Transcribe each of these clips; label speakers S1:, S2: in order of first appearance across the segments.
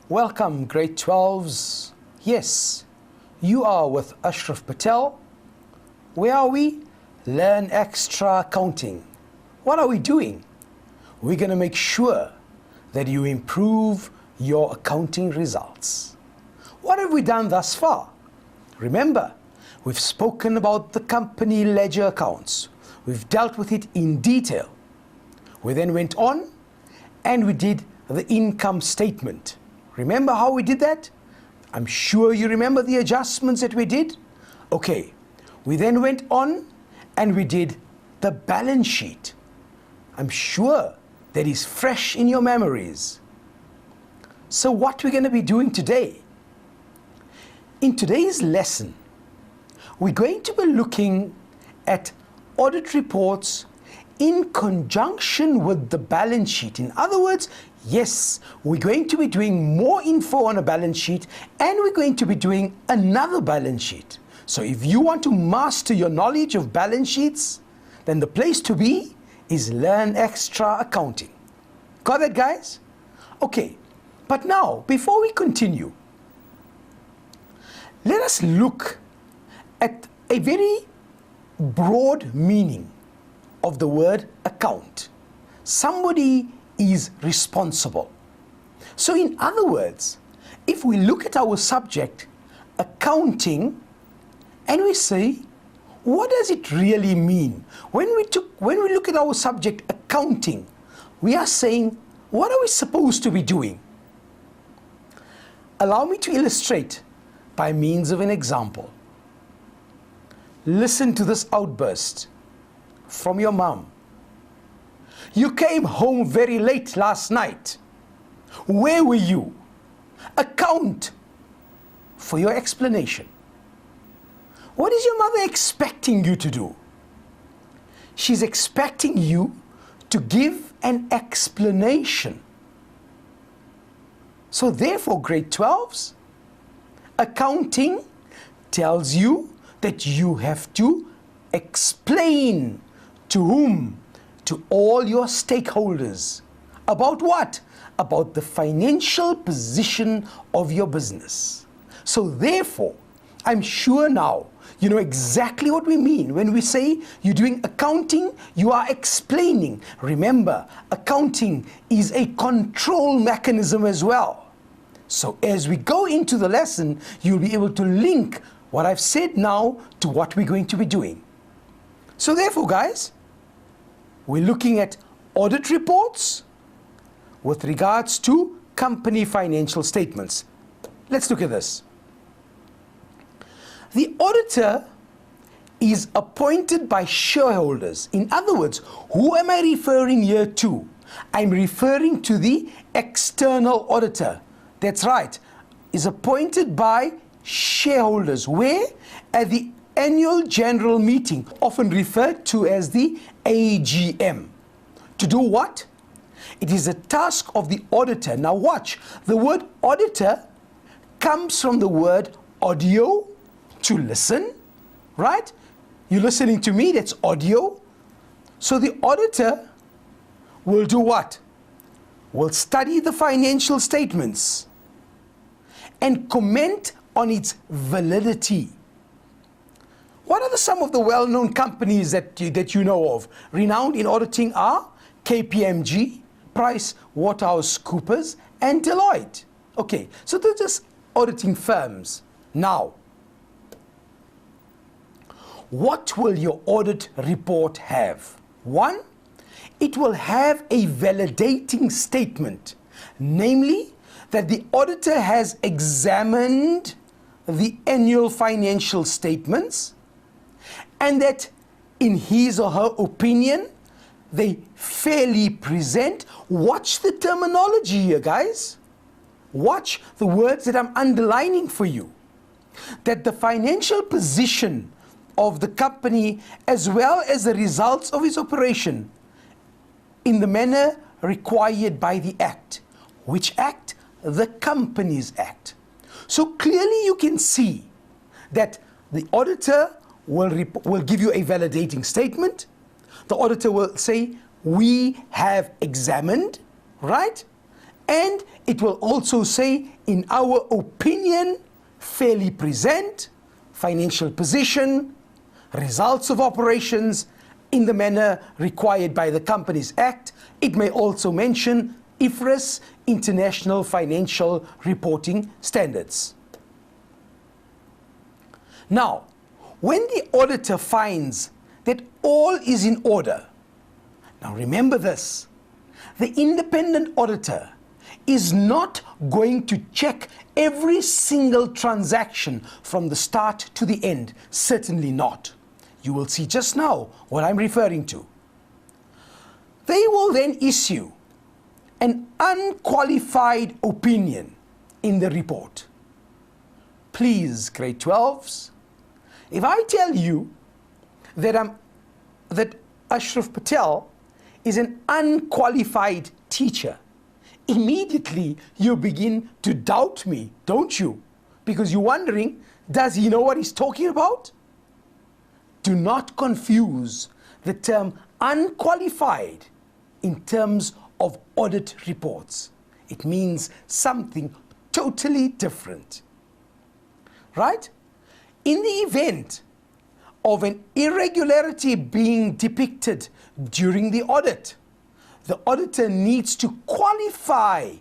S1: Welcome, grade 12s. Yes, you are with Ashraf Patel. Where are we? Learn Extra Accounting. What are we doing? We're going to make sure that you improve your accounting results. What have we done thus far? Remember, we've spoken about the company ledger accounts. We've dealt with it in detail. We then went on and we did the income statement. Remember how we did that? I'm sure you remember the adjustments that we did. Okay, we then went on and we did the balance sheet. I'm sure that is fresh in your memories. So what we're going to be doing today? In today's lesson, we're going to be looking at audit reports in conjunction with the balance sheet. In other words, yes, we're going to be doing more info on a balance sheet and we're going to be doing another balance sheet. So if you want to master your knowledge of balance sheets, then the place to be is Learn Extra Accounting. Got that, guys? Okay, but now, before we continue, let us look at a very broad meaning of the word account. Somebody is responsible. So in other words, if we look at our subject, accounting, and we say, what does it really mean? When we look at our subject, accounting, we are saying, what are we supposed to be doing? Allow me to illustrate by means of an example. Listen to this outburst from your mom. You came home very late last night. Where were you? Account for your explanation. What is your mother expecting you to do? She's expecting you to give an explanation. So therefore, grade 12s, accounting tells you that you have to explain to whom? To all your stakeholders. About what? About the financial position of your business. So therefore, I'm sure now you know exactly what we mean when we say you're doing accounting, you are explaining. Remember, accounting is a control mechanism as well. So as we go into the lesson, you'll be able to link what I've said now to what we're going to be doing. So therefore, guys, we're looking at audit reports with regards to company financial statements. Let's look at this. The auditor is appointed by shareholders. In other words, who am I referring here to? I'm referring to the external auditor. That's right, is appointed by shareholders. Where? At the annual general meeting, often referred to as the AGM. To do what? It is a task of the auditor. Now watch, the word auditor comes from the word audio, to listen, right? You're listening to me, that's audio. So the auditor will do what? Will study the financial statements and comment on its validity. What are some of the well-known companies that you know of? Renowned in auditing are KPMG, PricewaterhouseCoopers, and Deloitte. Okay, so they're just auditing firms. Now, what will your audit report have? One, it will have a validating statement, namely that the auditor has examined the annual financial statements and that in his or her opinion, they fairly present. Watch the terminology here, guys. Watch the words that I'm underlining for you. That the financial position of the company as well as the results of its operation in the manner required by the Act. Which Act? The Companies Act. So clearly you can see that the auditor will give you a validating statement. The auditor will say, we have examined, right? And it will also say, in our opinion, fairly present financial position, results of operations in the manner required by the Companies Act. It may also mention IFRS, International Financial Reporting Standards. Now, when the auditor finds that all is in order, now remember this, the independent auditor is not going to check every single transaction from the start to the end. Certainly not. You will see just now what I'm referring to. They will then issue an unqualified opinion in the report. Please, grade 12s, if I tell you that Ashraf Patel is an unqualified teacher, immediately you begin to doubt me, don't you? Because you're wondering, does he know what he's talking about? Do not confuse the term unqualified in terms of audit reports. It means something totally different. Right? In the event of an irregularity being depicted during the audit, the auditor needs to qualify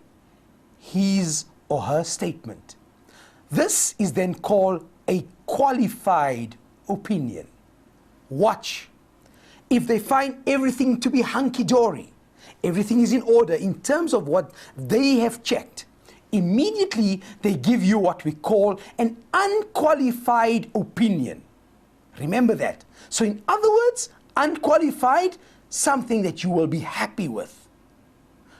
S1: his or her statement. This is then called a qualified opinion. Watch. If they find everything to be hunky-dory, everything is in order in terms of what they have checked, immediately they give you what we call an unqualified opinion. Remember that. So in other words, unqualified, something that you will be happy with.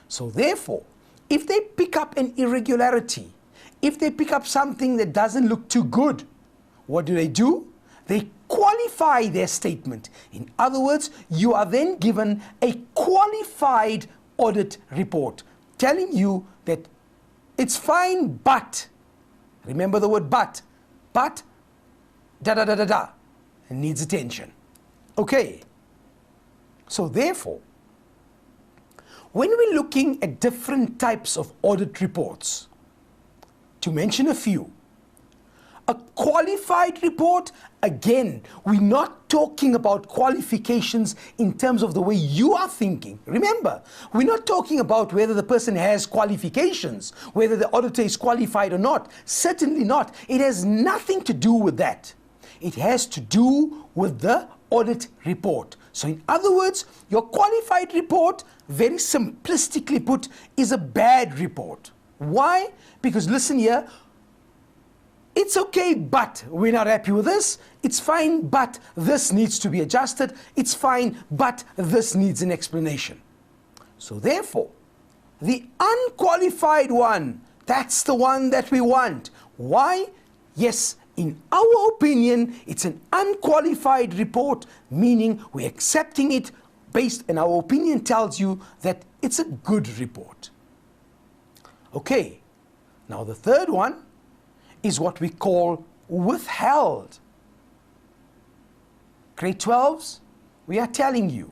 S1: So therefore, if they pick up an irregularity, if they pick up something that doesn't look too good, what do? They qualify their statement. In other words, you are then given a qualified audit report telling you that it's fine, but, remember the word but it needs attention. Okay. So therefore, when we're looking at different types of audit reports, to mention a few, a qualified report, again, we're not talking about qualifications in terms of the way you are thinking. Remember, we're not talking about whether the person has qualifications, whether the auditor is qualified or not. Certainly not. It has nothing to do with that. It has to do with the audit report. So in other words, your qualified report, very simplistically put, is a bad report. Why? Because listen here, it's okay, but we're not happy with this. It's fine, but this needs to be adjusted. It's fine, but this needs an explanation. So therefore, the unqualified one, that's the one that we want. Why? Yes, in our opinion, it's an unqualified report, meaning we're accepting it based, and our opinion tells you that it's a good report. Okay, now the third one is what we call withheld. Grade 12s, we are telling you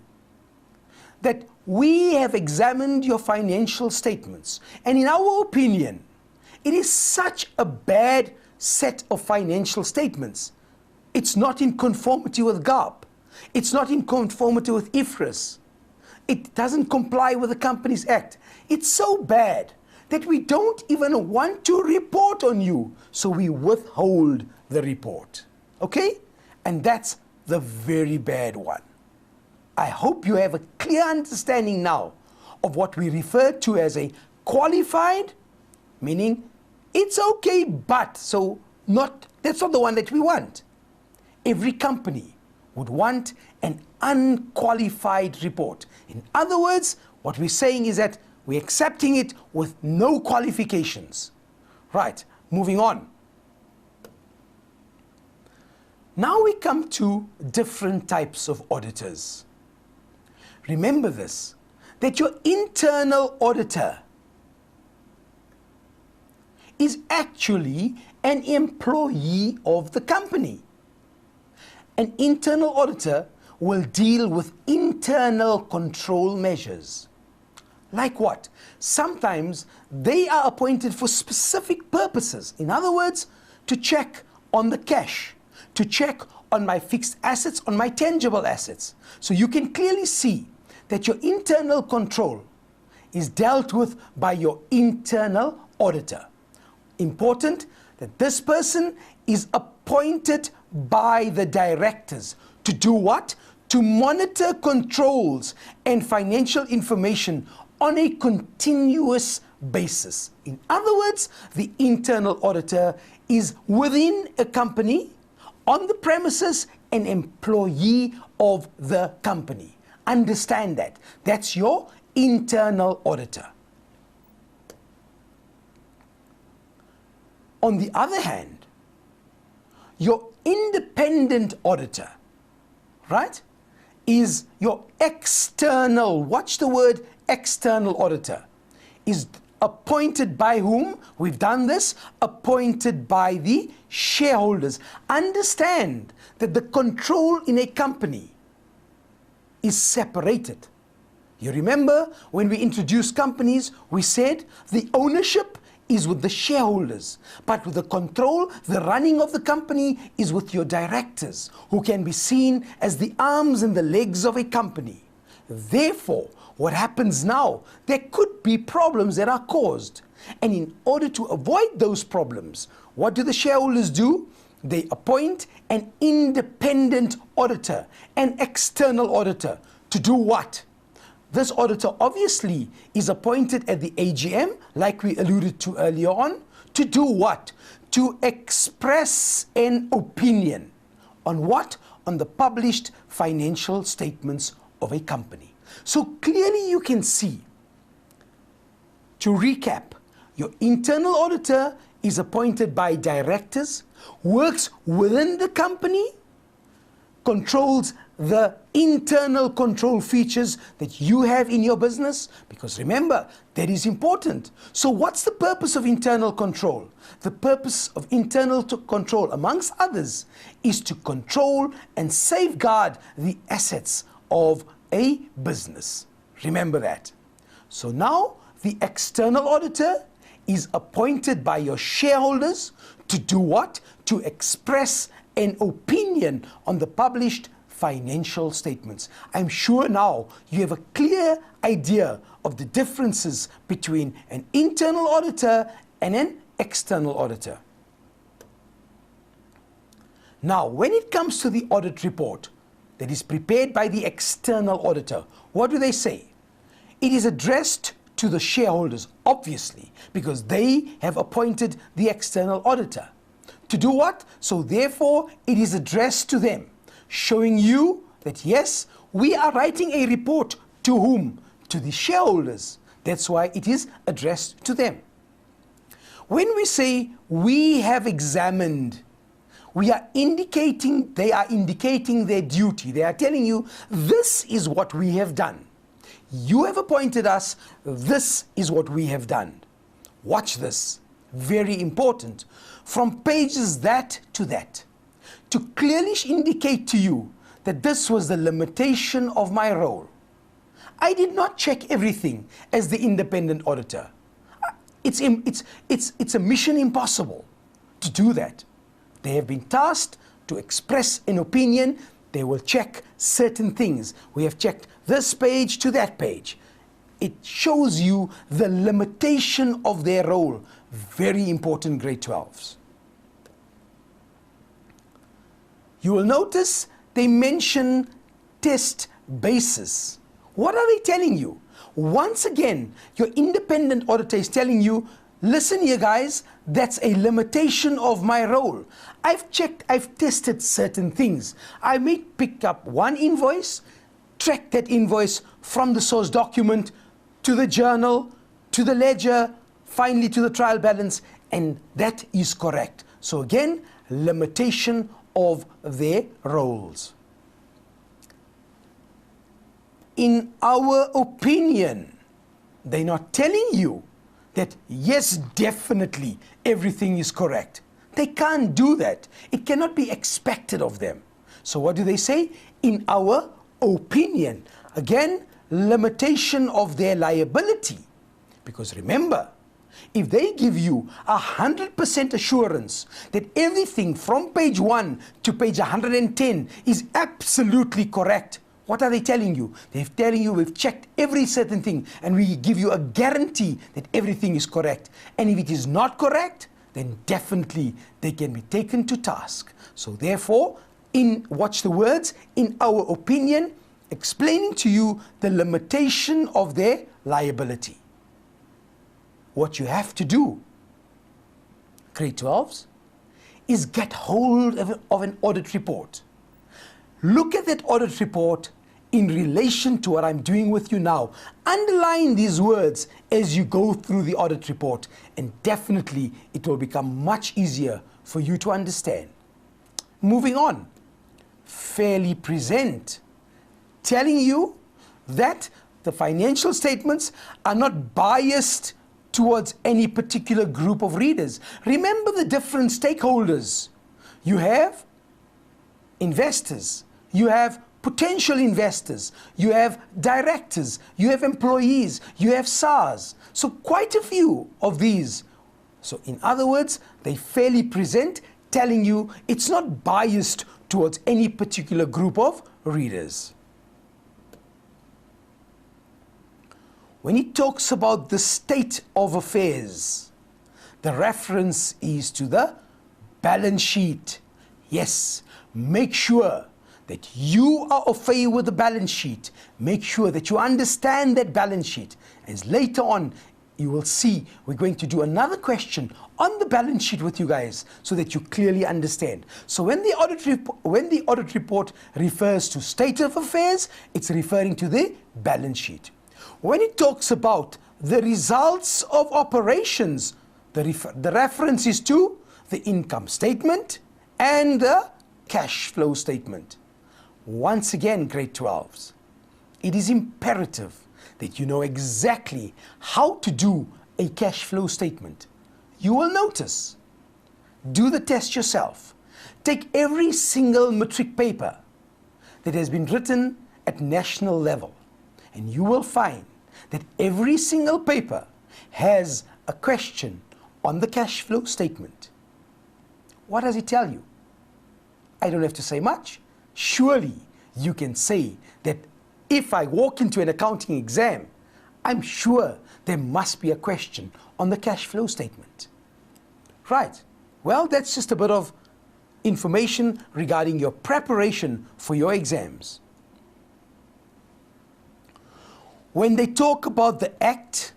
S1: that we have examined your financial statements, and in our opinion, it is such a bad set of financial statements. It's not in conformity with GAAP. It's not in conformity with IFRS. It doesn't comply with the Companies Act. It's so bad that we don't even want to report on you, so we withhold the report. Okay? And that's the very bad one. I hope you have a clear understanding now of what we refer to as a qualified, meaning it's okay, but, so that's not the one that we want. Every company would want an unqualified report. In other words, what we're saying is that we're accepting it with no qualifications. Right, moving on. Now we come to different types of auditors. Remember this, that your internal auditor is actually an employee of the company. An internal auditor will deal with internal control measures. Like what? Sometimes they are appointed for specific purposes. In other words, to check on the cash, to check on my fixed assets, on my tangible assets. So you can clearly see that your internal control is dealt with by your internal auditor. Important that this person is appointed by the directors to do what? To monitor controls and financial information on a continuous basis. In other words, the internal auditor is within a company, on the premises, an employee of the company. Understand that. That's your internal auditor. On the other hand, your independent auditor, right, is your external, watch the word external auditor, is appointed by whom? We've done this, appointed by the shareholders. Understand that the control in a company is separated. You remember when we introduced companies, we said the ownership is with the shareholders, but with the control, the running of the company is with your directors, who can be seen as the arms and the legs of a company. Therefore, what happens now? There could be problems that are caused. And in order to avoid those problems, what do the shareholders do? They appoint an independent auditor, an external auditor, to do what? This auditor obviously is appointed at the AGM, like we alluded to earlier on, to do what? To express an opinion. On what? On the published financial statements of a company. So clearly you can see, to recap, your internal auditor is appointed by directors, works within the company, controls the internal control features that you have in your business, because remember, that is important. So what's the purpose of internal control? The purpose of internal control, amongst others, is to control and safeguard the assets of a business. Remember that. So now the external auditor is appointed by your shareholders to do what? To express an opinion on the published financial statements. I'm sure now you have a clear idea of the differences between an internal auditor and an external auditor. Now, when it comes to the audit report that is prepared by the external auditor, what do they say? It is addressed to the shareholders, obviously, because they have appointed the external auditor. To do what? So therefore, it is addressed to them, showing you that yes, we are writing a report to whom? To the shareholders. That's why it is addressed to them. When we say we have examined, we are indicating, they are indicating their duty. They are telling you, this is what we have done. You have appointed us, this is what we have done. Watch this, very important. From pages that to that, to clearly indicate to you that this was the limitation of my role. I did not check everything as the independent auditor. It's a mission impossible to do that. They have been tasked to express an opinion. They will check certain things. We have checked this page to that page. It shows you the limitation of their role. Very important, grade 12s. You will notice they mention test basis. What are they telling you? Once again, your independent auditor is telling you, listen here guys, that's a limitation of my role. I've checked, I've tested certain things. I may pick up one invoice, track that invoice from the source document to the journal, to the ledger, finally to the trial balance, and that is correct. So again, limitation of their roles. In our opinion, they're not telling you that yes, definitely everything is correct. They can't do that. It cannot be expected of them. So what do they say? In our opinion. Again, limitation of their liability. Because remember, if they give you 100% assurance that everything from page 1 to page 110 is absolutely correct, what are they telling you? They're telling you we've checked every certain thing and we give you a guarantee that everything is correct. And if it is not correct, then definitely they can be taken to task. So therefore, watch the words, in our opinion, explaining to you the limitation of their liability. What you have to do, grade 12s, is get hold of an audit report. Look at that audit report in relation to what I'm doing with you now. Underline these words as you go through the audit report, and definitely it will become much easier for you to understand. Moving on, fairly present, telling you that the financial statements are not biased towards any particular group of readers. Remember the different stakeholders. You have investors, you have potential investors, you have directors, you have employees, you have SARS. So quite a few of these. So in other words, they fairly present, telling you it's not biased towards any particular group of readers. When it talks about the state of affairs, the reference is to the balance sheet. Yes, make sure that you are au fait with the balance sheet. Make sure that you understand that balance sheet. As later on, you will see, we're going to do another question on the balance sheet with you guys so that you clearly understand. So when the audit report refers to state of affairs, it's referring to the balance sheet. When it talks about the results of operations, the reference is to the income statement and the cash flow statement. Once again, grade 12s, it is imperative that you know exactly how to do a cash flow statement. You will notice, do the test yourself. Take every single matric paper that has been written at national level, and you will find that every single paper has a question on the cash flow statement. What does it tell you? I don't have to say much. Surely you can say that if I walk into an accounting exam, I'm sure there must be a question on the cash flow statement. Right. Well, that's just a bit of information regarding your preparation for your exams. When they talk about the Act,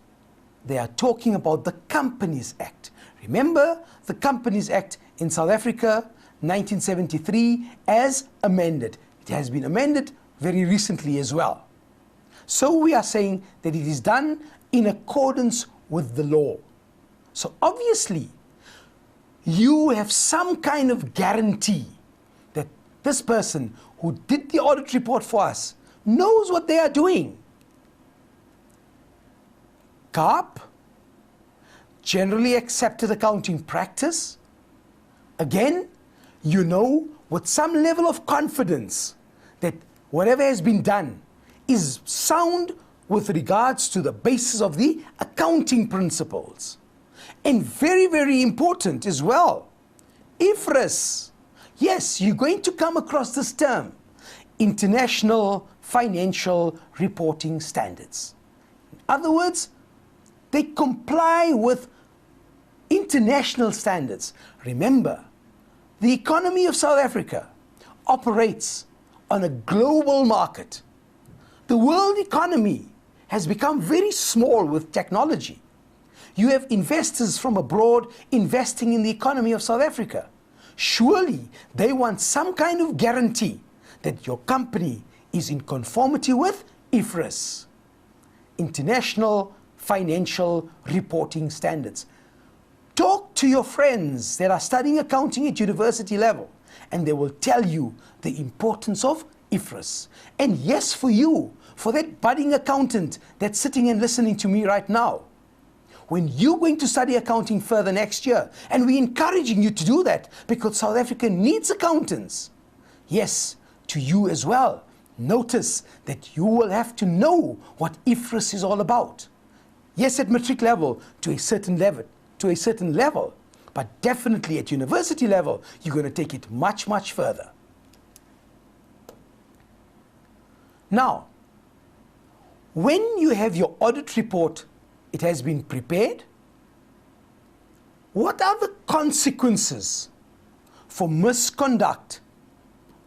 S1: they are talking about the Companies Act. Remember the Companies Act in South Africa, 1973, as amended. It has been amended very recently as well. So we are saying that it is done in accordance with the law. So obviously, you have some kind of guarantee that this person who did the audit report for us knows what they are doing. GAAP, generally accepted accounting practice. Again, you know with some level of confidence that whatever has been done is sound with regards to the basis of the accounting principles. And very, very important as well, IFRS. Yes, you're going to come across this term, International Financial Reporting Standards. In other words, they comply with international standards. Remember, the economy of South Africa operates on a global market. The world economy has become very small with technology. You have investors from abroad investing in the economy of South Africa. Surely they want some kind of guarantee that your company is in conformity with IFRS, International Financial Reporting Standards. Talk to your friends that are studying accounting at university level, and they will tell you the importance of IFRS. And yes, for you, for that budding accountant that's sitting and listening to me right now, when you're going to study accounting further next year, and we're encouraging you to do that because South Africa needs accountants. Yes, to you as well, Notice that you will have to know what IFRS is all about. Yes, at matric level, to a certain level, but definitely at university level, you're going to take it much, much further. Now, when you have your audit report, it has been prepared, what are the consequences for misconduct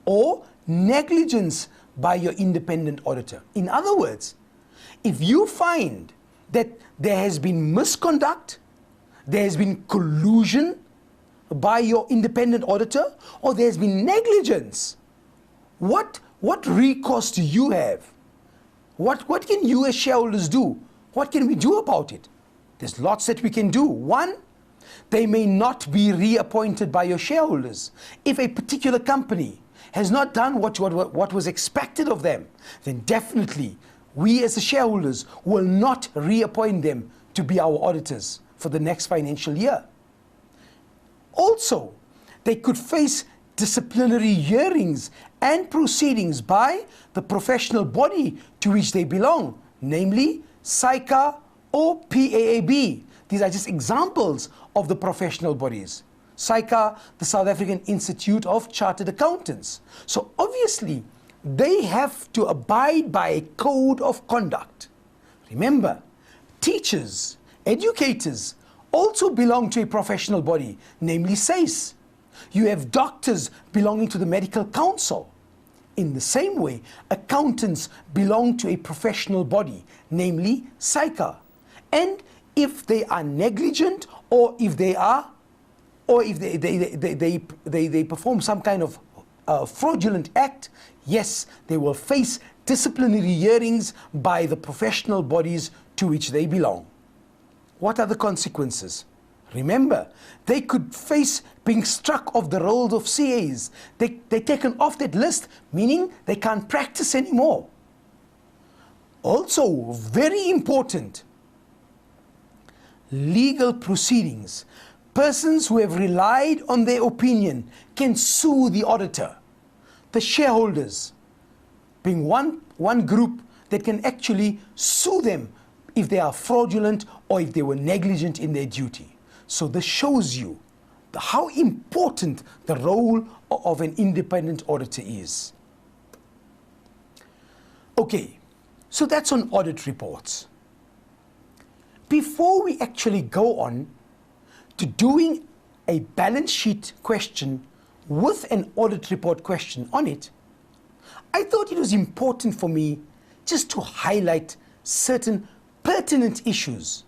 S1: or negligence by your independent auditor? In other words, if you find that there has been misconduct, there has been collusion by your independent auditor, or there has been negligence, what recourse do you have? What can you as shareholders do? What can we do about it? There's lots that we can do. One, they may not be reappointed by your shareholders. If a particular company has not done what was expected of them, then definitely we as the shareholders will not reappoint them to be our auditors for the next financial year. Also, they could face disciplinary hearings and proceedings by the professional body to which they belong, namely SAICA or PAAB. These are just examples of the professional bodies. SAICA, the South African Institute of Chartered Accountants. So obviously, they have to abide by a code of conduct. Remember, teachers, educators also belong to a professional body, namely SACE. You have doctors belonging to the Medical Council. In the same way, accountants belong to a professional body, namely SAICA. And if they are negligent, or if they perform some kind of fraudulent act, yes, they will face disciplinary hearings by the professional bodies to which they belong. What are the consequences? Remember, they could face being struck off the rolls of CAs. They're taken off that list, meaning they can't practice anymore. Also, very important, legal proceedings. Persons who have relied on their opinion can sue the auditor. The shareholders being one group that can actually sue them if they are fraudulent or if they were negligent in their duty. So this shows you how important the role of an independent auditor is. Okay, so that's on audit reports. Before we actually go on to doing a balance sheet question with an audit report question on it, I thought it was important for me just to highlight certain pertinent issues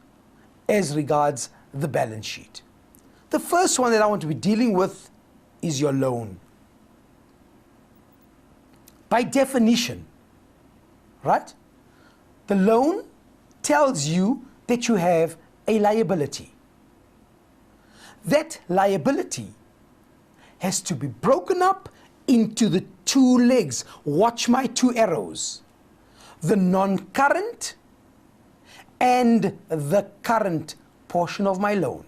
S1: as regards the balance sheet. The first one that I want to be dealing with is your loan. By definition, right? The loan tells you that you have a liability. That liability has to be broken up into the two legs. Watch my two arrows. The non-current and the current portion of my loan.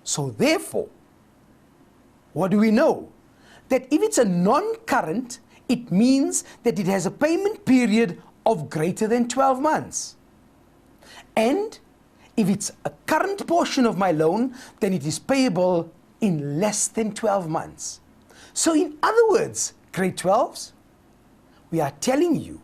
S1: So therefore, what do we know? That if it's a non-current, it means that it has a payment period of greater than 12 months. And if it's a current portion of my loan, then it is payable in less than 12 months. So in other words, grade 12s, we are telling you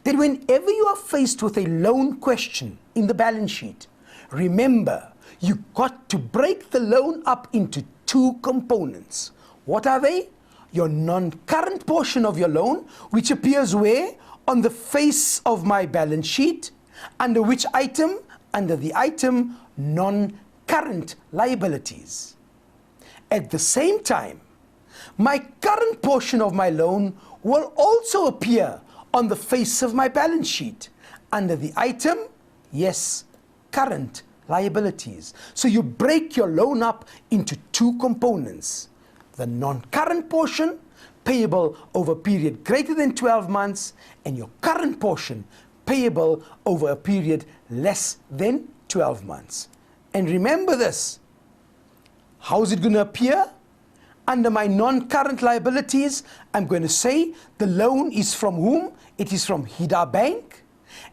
S1: that whenever you are faced with a loan question in the balance sheet, remember, you got to break the loan up into two components. What are they? Your non-current portion of your loan, which appears where? On the face of my balance sheet. Under which item? Under the item non-current liabilities. At the same time, my current portion of my loan will also appear on the face of my balance sheet. Under the item, yes, current liabilities. So you break your loan up into two components. The non-current portion, payable over a period greater than 12 months, and your current portion, payable over a period less than 12 months. And remember this, how is it going to appear? Under my non-current liabilities, I'm going to say the loan is from whom? It is from Hida Bank.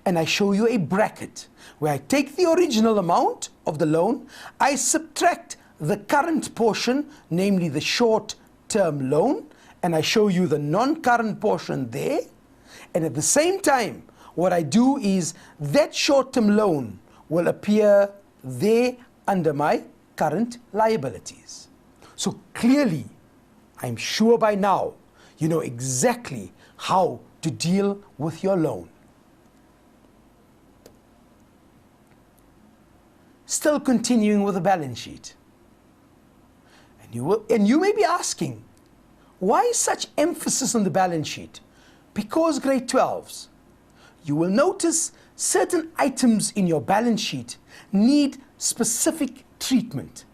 S1: And I show you a bracket where I take the original amount of the loan, I subtract the current portion, namely the short-term loan, and I show you the non-current portion there. And at the same time, what I do is that short-term loan will appear there under my current liabilities. So clearly, I'm sure by now, you know exactly how to deal with your loan. Still continuing with the balance sheet. And you may be asking, why such emphasis on the balance sheet? Because grade 12s, you will notice certain items in your balance sheet need specific treatment.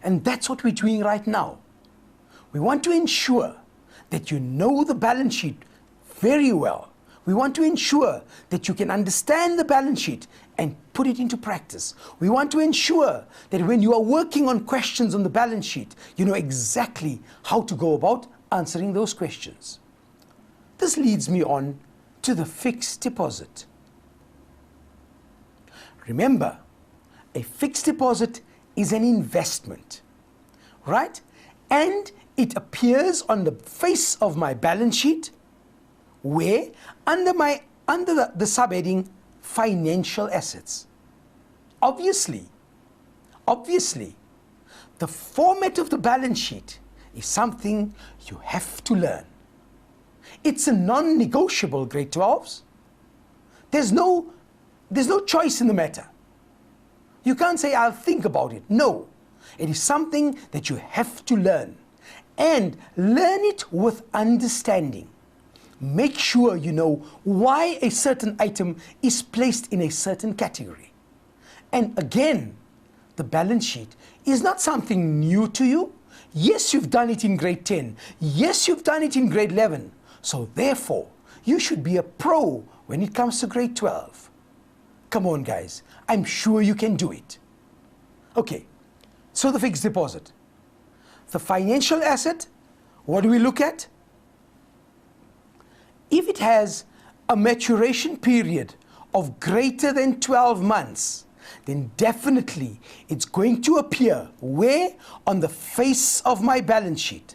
S1: And that's what we're doing right now. We want to ensure that you know the balance sheet very well. We want to ensure that you can understand the balance sheet and put it into practice. We want to ensure that when you are working on questions on the balance sheet, you know exactly how to go about answering those questions. This leads me on to the fixed deposit. Remember, a fixed deposit is an investment, right? And it appears on the face of my balance sheet where under the subheading financial assets. Obviously, the format of the balance sheet is something you have to learn. It's a non-negotiable, grade 12s. There's no choice in the matter. You can't say, I'll think about it. No, it is something that you have to learn. And learn it with understanding. Make sure you know why a certain item is placed in a certain category. And again, the balance sheet is not something new to you. Yes, you've done it in grade 10. Yes, you've done it in grade 11. So therefore, you should be a pro when it comes to grade 12. Come on, guys. I'm sure you can do it. Okay, so the fixed deposit. The financial asset, what do we look at? If it has a maturation period of greater than 12 months, then definitely it's going to appear where? On the face of my balance sheet.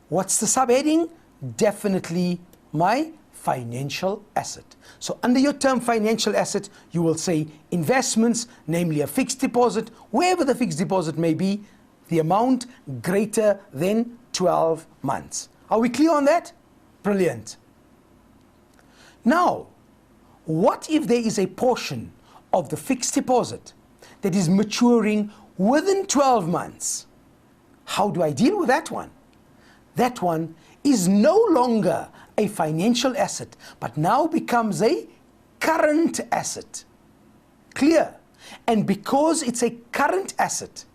S1: What's the subheading? Definitely my financial asset. So under your term financial asset, you will say investments, namely a fixed deposit, wherever the fixed deposit may be, the amount greater than 12 months. Are we clear on that? Brilliant. Now, what if there is a portion of the fixed deposit that is maturing within 12 months? How do I deal with that one? That one is no longer a financial asset, but now becomes a current asset. Clear? And because it's a current asset,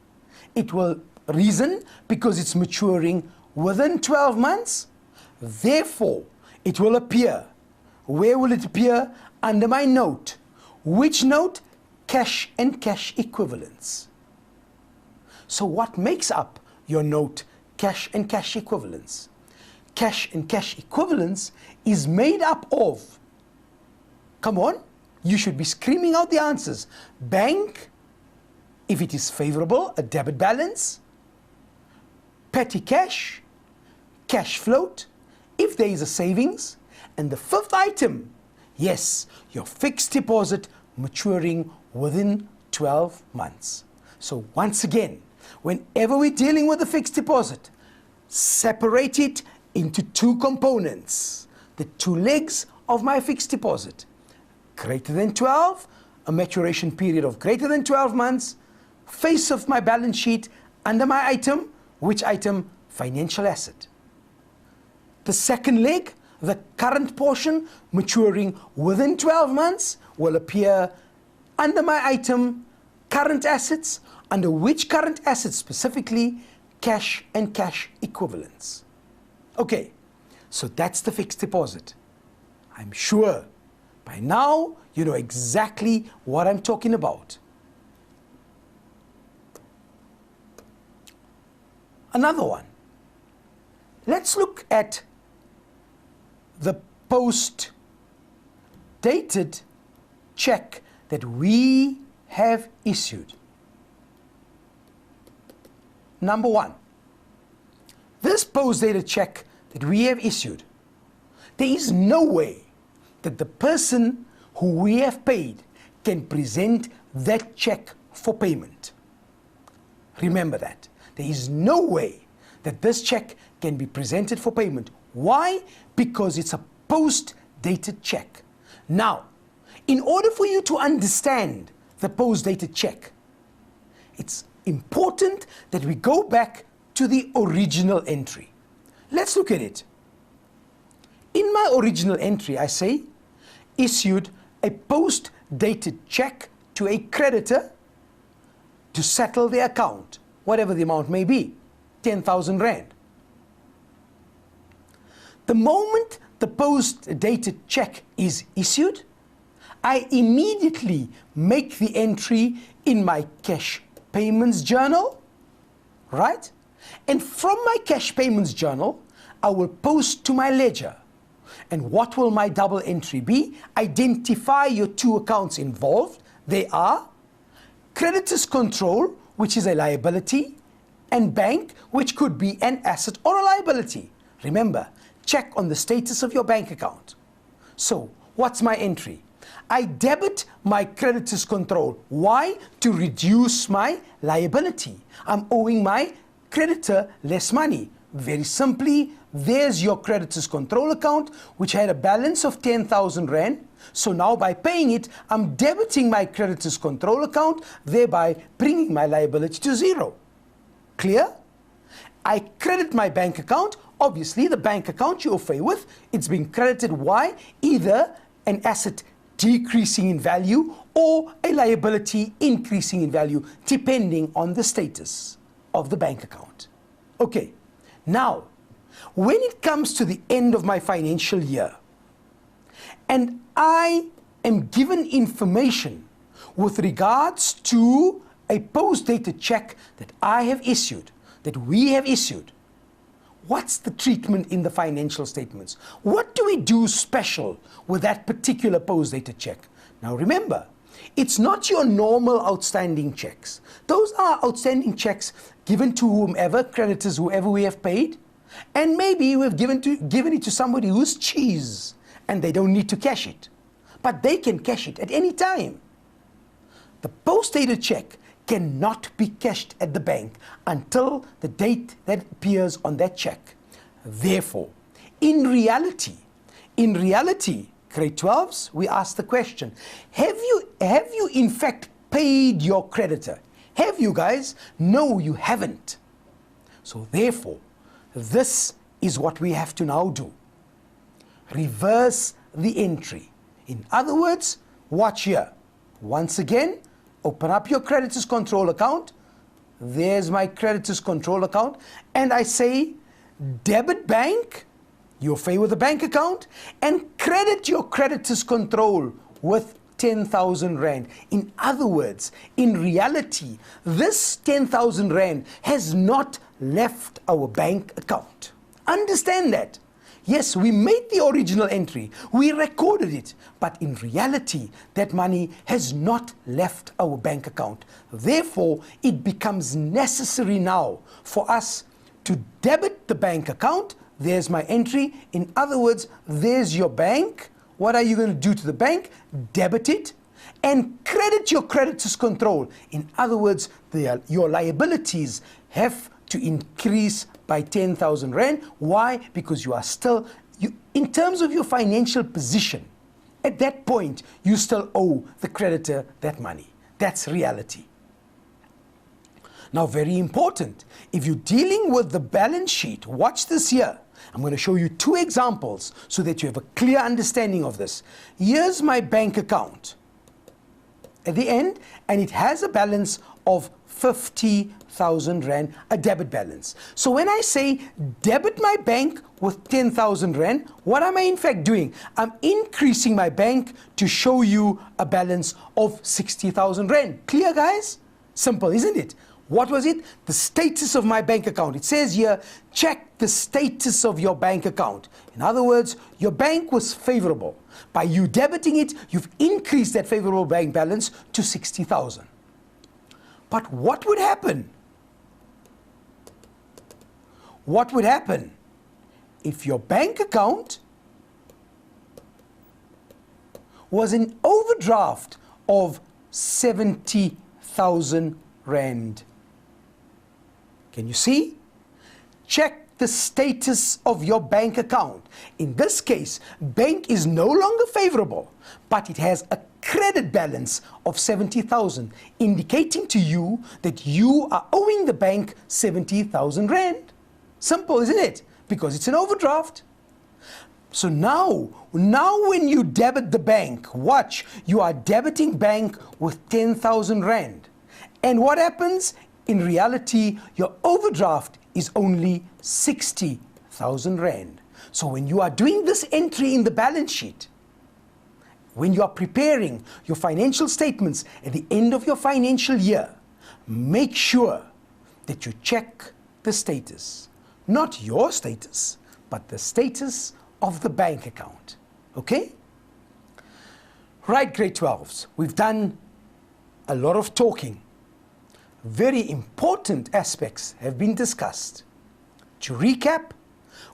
S1: it will reason because it's maturing within 12 months, therefore it will appear. Where will it appear? Under my note. Which note? Cash and cash equivalents. So what makes up your note cash and cash equivalents? Cash and cash equivalents is made up of, come on, you should be screaming out the answers. Bank, if it is favorable, a debit balance. Petty cash, cash float, if there is a savings. And the fifth item, yes, your fixed deposit maturing within 12 months. So once again, whenever we're dealing with a fixed deposit, separate it into two components. The two legs of my fixed deposit. Greater than 12, a maturation period of greater than 12 months, face of my balance sheet, under my item, which item? Financial asset. The second leg, the current portion maturing within 12 months will appear under my item, current assets, under which current assets specifically? Cash and cash equivalents. Okay, so that's the fixed deposit. I'm sure by now you know exactly what I'm talking about. Another one, Let's look at the post-dated check that we have issued. Number one, this post-dated check that we have issued, there is no way that the person who we have paid can present that check for payment. Remember that. There is no way that this check can be presented for payment. Why? Because it's a post-dated check. Now, in order for you to understand the post-dated check, it's important that we go back to the original entry. Let's look at it. In my original entry, I say, issued a post-dated check to a creditor to settle the account, whatever the amount may be, 10,000 rand. The moment the post-dated check is issued, I immediately make the entry in my cash payments journal, right? And from my cash payments journal, I will post to my ledger. And what will my double entry be? Identify your two accounts involved. They are creditors control, which is a liability, and bank, which could be an asset or a liability. Remember, check on the status of your bank account. So, what's my entry? I debit my creditors control. Why? To reduce my liability. I'm owing my creditor less money. Very simply, there's your creditors control account, which had a balance of 10,000 rand. So now by paying it, I'm debiting my creditors control account, thereby bringing my liability to zero. Clear? I credit my bank account. Obviously, the bank account you're okay with, it's being credited. Why? Either an asset decreasing in value or a liability increasing in value, depending on the status of the bank account. Okay, now, when it comes to the end of my financial year, and I am given information with regards to a post-dated check that I have issued, that we have issued, what's the treatment in the financial statements? What do we do special with that particular post-dated check? Now remember, it's not your normal outstanding checks. Those are outstanding checks given to whomever, creditors, whoever we have paid, and maybe we've given it to somebody who's cheese and they don't need to cash it. But they can cash it at any time. The post-dated check cannot be cashed at the bank until the date that appears on that check. Therefore, in reality, grade 12s, we ask the question, have you in fact paid your creditor? Have you guys? No, you haven't. So therefore, this is what we have to now do. Reverse the entry. In other words, watch here. Once again, open up your creditors control account. There's my creditors control account. And I say, debit bank, you're okay with the bank account, and credit your creditors control with 10,000 rand. In other words, in reality, this 10,000 rand has not left our bank account. Understand that. Yes, we made the original entry, we recorded it, but in reality, that money has not left our bank account. Therefore, it becomes necessary now for us to debit the bank account. There's my entry. In other words, there's your bank. What are you going to do to the bank? Debit it and credit your creditors control. In other words, your liabilities have to increase by 10,000 rand. Why? Because you are still, in terms of your financial position, at that point, you still owe the creditor that money. That's reality. Now, very important, if you're dealing with the balance sheet, watch this here. I'm going to show you two examples so that you have a clear understanding of this. Here's my bank account at the end, and it has a balance of 50,000 rand, a debit balance. So when I say debit my bank with 10,000 rand, what am I in fact doing? I'm increasing my bank to show you a balance of 60,000 rand. Clear, guys? Simple, isn't it? What was it? The status of my bank account. It says here, check the status of your bank account. In other words, your bank was favorable. By you debiting it, you've increased that favorable bank balance to 60,000. But what would happen? What would happen if your bank account was in overdraft of 70,000 Rand? Can you see? Check the status of your bank account. In this case, bank is no longer favorable, but it has a credit balance of 70,000, indicating to you that you are owing the bank 70,000 Rand. Simple, isn't it? Because it's an overdraft. So now when you debit the bank, watch, you are debiting bank with 10,000 Rand. And what happens? In reality, your overdraft is only 60,000 Rand. So when you are doing this entry in the balance sheet, when you are preparing your financial statements at the end of your financial year, make sure that you check the status. Not your status, but the status of the bank account. Okay? Right, grade 12s. We've done a lot of talking. Very important aspects have been discussed. To recap,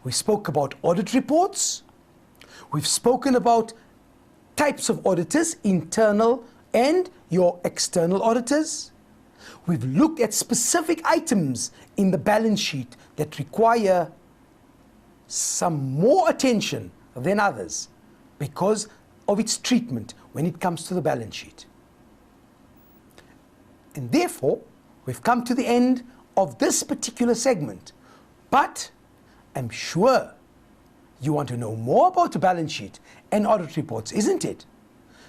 S1: we spoke about audit reports. We've spoken about types of auditors, internal and your external auditors. We've looked at specific items in the balance sheet that require some more attention than others because of its treatment when it comes to the balance sheet. And therefore, we've come to the end of this particular segment. But I'm sure you want to know more about the balance sheet and audit reports, isn't it?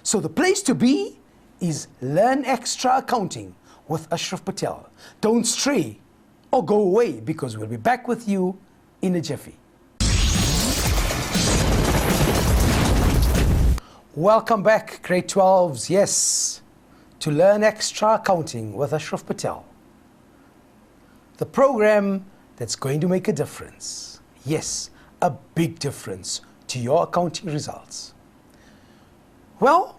S1: So the place to be is Learn Extra Accounting with Ashraf Patel. Don't stray or go away, because we'll be back with you in a jiffy. Welcome back, grade 12s, yes, to Learn Extra Accounting with Ashraf Patel. The program that's going to make a difference. Yes, a big difference to your accounting results. Well,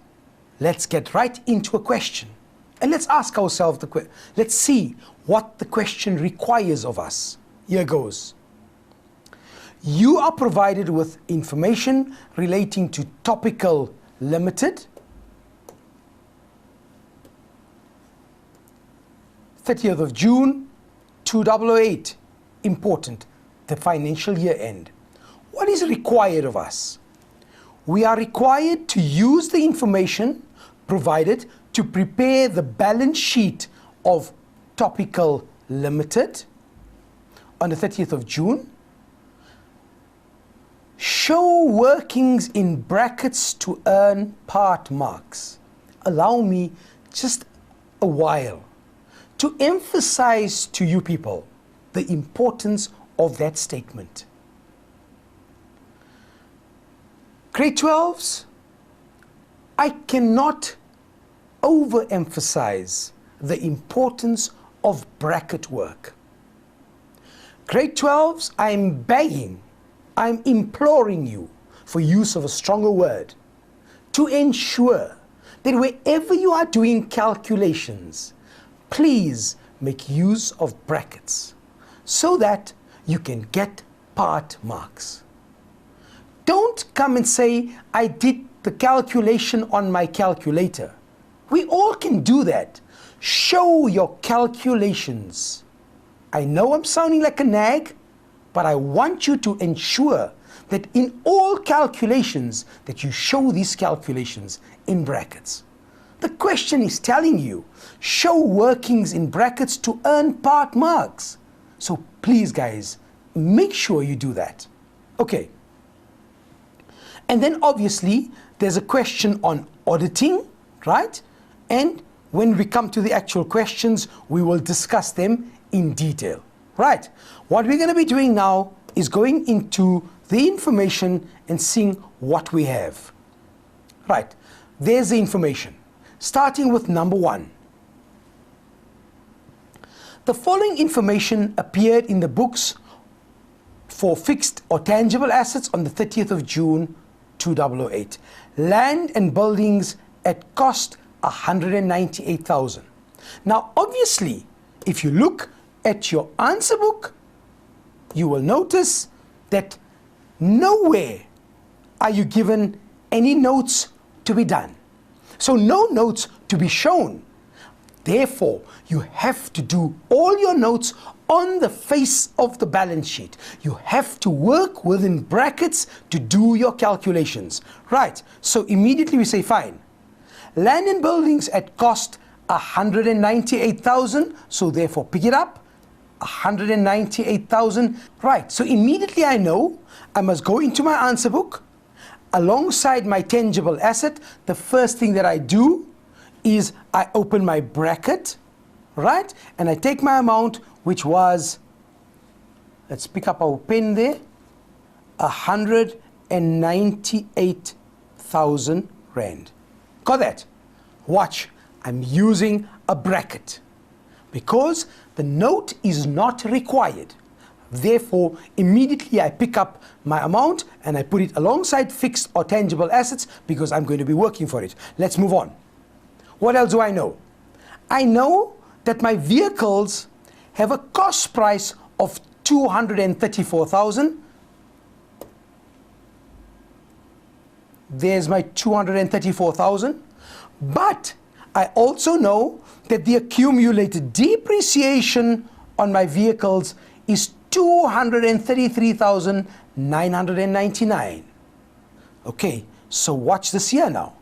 S1: let's get right into a question. And let's ask ourselves the question. Let's see what the question requires of us. Here goes. You are provided with information relating to Topical Limited, 30th of June, 2008. Important, the financial year end. What is required of us? We are required to use the information provided to prepare the balance sheet of Topical Limited on the 30th of June. Show workings in brackets to earn part marks. Allow me just a while to emphasize to you people the importance of that statement. Grade 12s, I cannot overemphasize the importance of bracket work. Grade 12s, I'm begging, I'm imploring you, for use of a stronger word, to ensure that wherever you are doing calculations, please make use of brackets so that you can get part marks. Don't come and say, I did the calculation on my calculator. We all can do that. Show your calculations. I know I'm sounding like a nag, but I want you to ensure that in all calculations that you show these calculations in brackets. The question is telling you, show workings in brackets to earn part marks. So please guys, make sure you do that. Okay. And then obviously there's a question on auditing, right? And when we come to the actual questions, we will discuss them in detail. Right. What we're going to be doing now is going into the information and seeing what we have. Right. There's the information. Starting with number 1. The following information appeared in the books for fixed or tangible assets on the 30th of June 2008. Land and buildings at cost 198,000. Now obviously, if you look at your answer book, you will notice that nowhere are you given any notes to be done. So no notes to be shown. Therefore, you have to do all your notes on the face of the balance sheet. You have to work within brackets to do your calculations. Right, so immediately we say fine. Land and buildings at cost 198,000, so therefore pick it up, 198,000. Right, so immediately I know I must go into my answer book. Alongside my tangible asset, the first thing that I do is I open my bracket, right? And I take my amount, which was, let's pick up our pen there, 198,000 Rand. Got that? Watch, I'm using a bracket because the note is not required. Therefore, immediately I pick up my amount and I put it alongside fixed or tangible assets because I'm going to be working for it. Let's move on. What else do I know? I know that my vehicles have a cost price of 234,000. There's my 234,000. But I also know that the accumulated depreciation on my vehicles is 233,999. Okay, so watch this here now.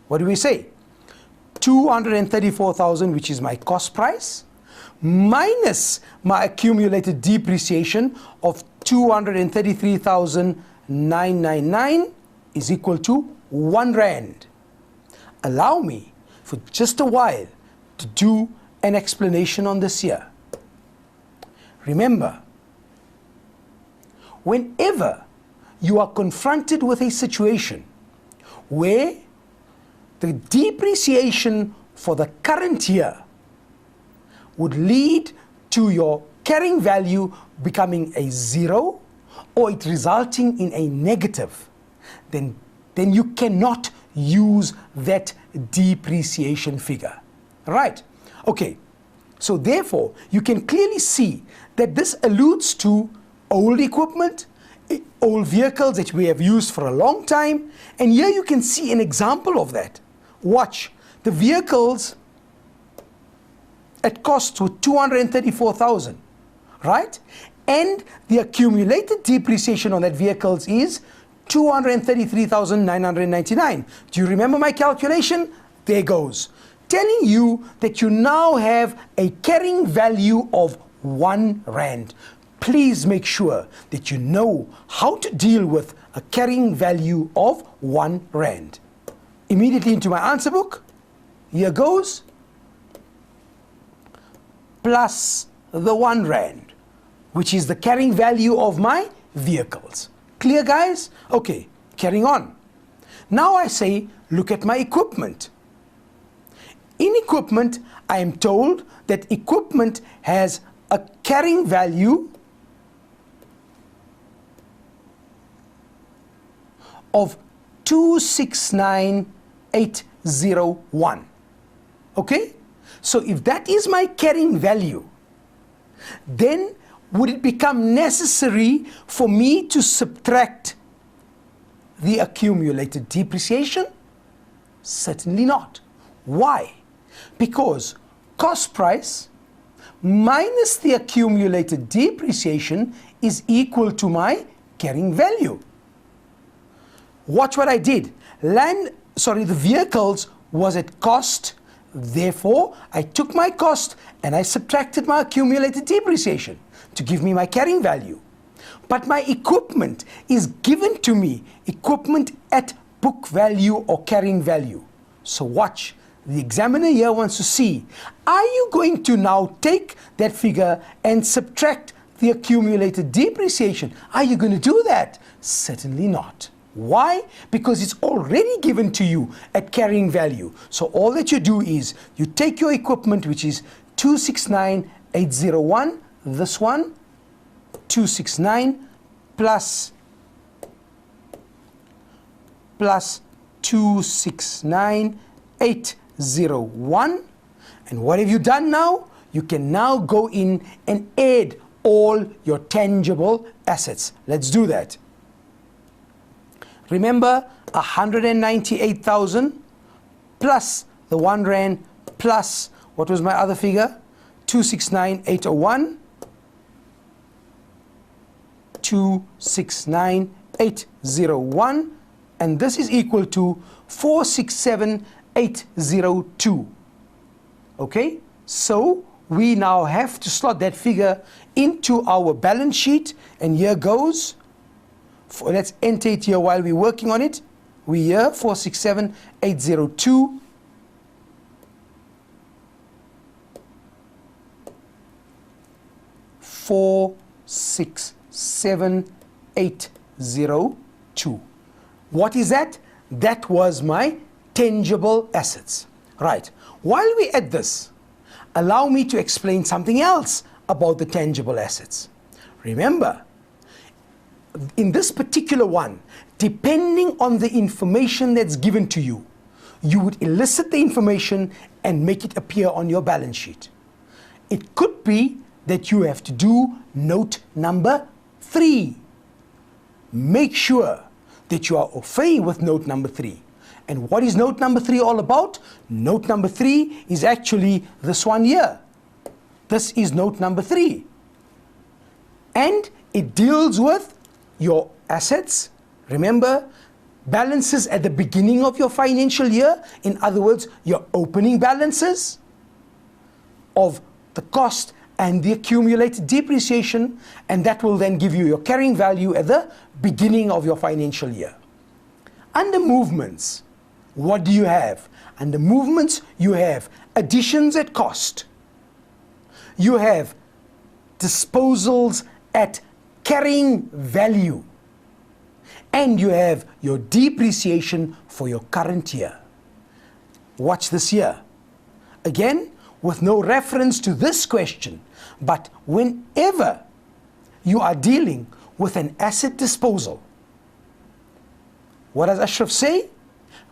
S1: What do we say? 234,000, which is my cost price, minus my accumulated depreciation of 233,999 is equal to 1 Rand. Allow me for just a while to do an explanation on this here. Remember, whenever you are confronted with a situation where the depreciation for the current year would lead to your carrying value becoming a 0 or it resulting in a negative, then you cannot use that depreciation figure. Right? Okay. So therefore, you can clearly see that this alludes to old equipment, old vehicles that we have used for a long time, and here you can see an example of that. Watch, the vehicles at cost were 234,000, right? And the accumulated depreciation on that vehicles is 233,999. Do you remember my calculation? There goes. Telling you that you now have a carrying value of 1 Rand. Please make sure that you know how to deal with a carrying value of 1 Rand. Immediately into my answer book, here goes, plus the 1 Rand, which is the carrying value of my vehicles. Clear, guys? Okay, carrying on. Now I say, look at my equipment. In equipment, I am told that equipment has a carrying value of 269,801. Okay? So if that is my carrying value, then would it become necessary for me to subtract the accumulated depreciation? Certainly not. Why? Because cost price minus the accumulated depreciation is equal to my carrying value. Watch what I did. The vehicles was at cost. Therefore, I took my cost and I subtracted my accumulated depreciation to give me my carrying value. But my equipment is given to me, equipment at book value or carrying value. So watch, the examiner here wants to see, are you going to now take that figure and subtract the accumulated depreciation? Are you going to do that? Certainly not. Why? Because it's already given to you at carrying value. So all that you do is you take your equipment, which is 801, this one, 269 plus 269, 801. And what have you done now? You can now go in and add all your tangible assets. Let's do that. Remember, 198,000 plus the 1 rand plus, what was my other figure? 269,801. 269,801. And this is equal to 467,802. Okay? So we now have to slot that figure into our balance sheet, and here goes. Let's enter it here while we're working on it. We here 467,802. Four, 6, 7, 802. What is that? That was my tangible assets. Right. While we're at this, allow me to explain something else about the tangible assets. Remember, in this particular one, depending on the information that's given to you, you would elicit the information and make it appear on your balance sheet. It could be that you have to do note number 3. Make sure that you are au fait with note number 3. And what is note number 3 all about? Note number 3 is actually this one here. This is note number 3. And it deals with your assets. Remember, balances at the beginning of your financial year. In other words, your opening balances of the cost and the accumulated depreciation, and that will then give you your carrying value at the beginning of your financial year. Under movements, what do you have? Under movements, you have additions at cost. You have disposals at carrying value. And you have your depreciation for your current year. Watch this here. Again, with no reference to this question, but whenever you are dealing with an asset disposal, what does Ashraf say?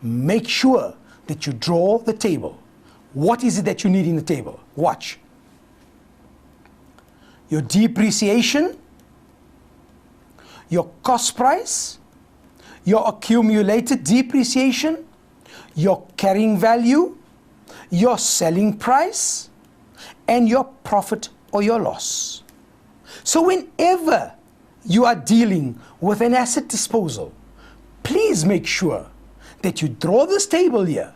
S1: Make sure that you draw the table. What is it that you need in the table? Watch. Your depreciation, your cost price, your accumulated depreciation, your carrying value, your selling price, and your profit or your loss. So whenever you are dealing with an asset disposal, please make sure that you draw this table here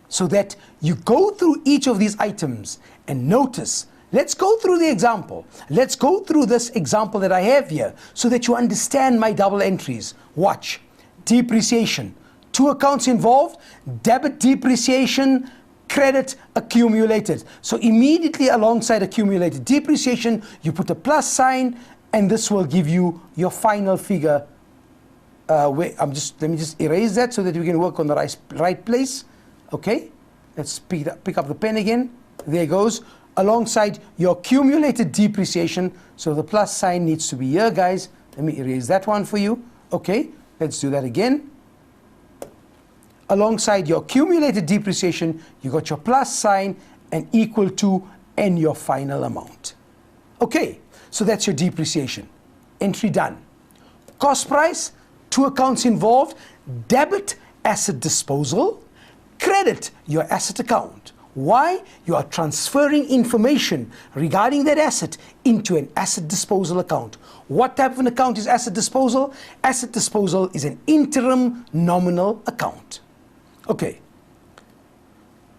S1: so that you go through each of these items and notice. Let's go through the example. Let's go through this example that I have here so that you understand my double entries. Watch. Depreciation. 2 accounts involved. Debit depreciation, credit accumulated. So immediately alongside accumulated depreciation, you put a plus sign, and this will give you your final figure. Let me just erase that so that we can work on the right place. Okay, let's pick up the pen again. There it goes. Alongside your accumulated depreciation, so the plus sign needs to be here, guys. Let me erase that one for you. Okay, let's do that again. Alongside your accumulated depreciation, you got your plus sign and equal to and your final amount. Okay, so that's your depreciation. Entry done. Cost price, 2 accounts involved. Debit, asset disposal. Credit, your asset account. Why? You are transferring information regarding that asset into an asset disposal account. What type of an account is asset disposal? Asset disposal is an interim nominal account. Okay.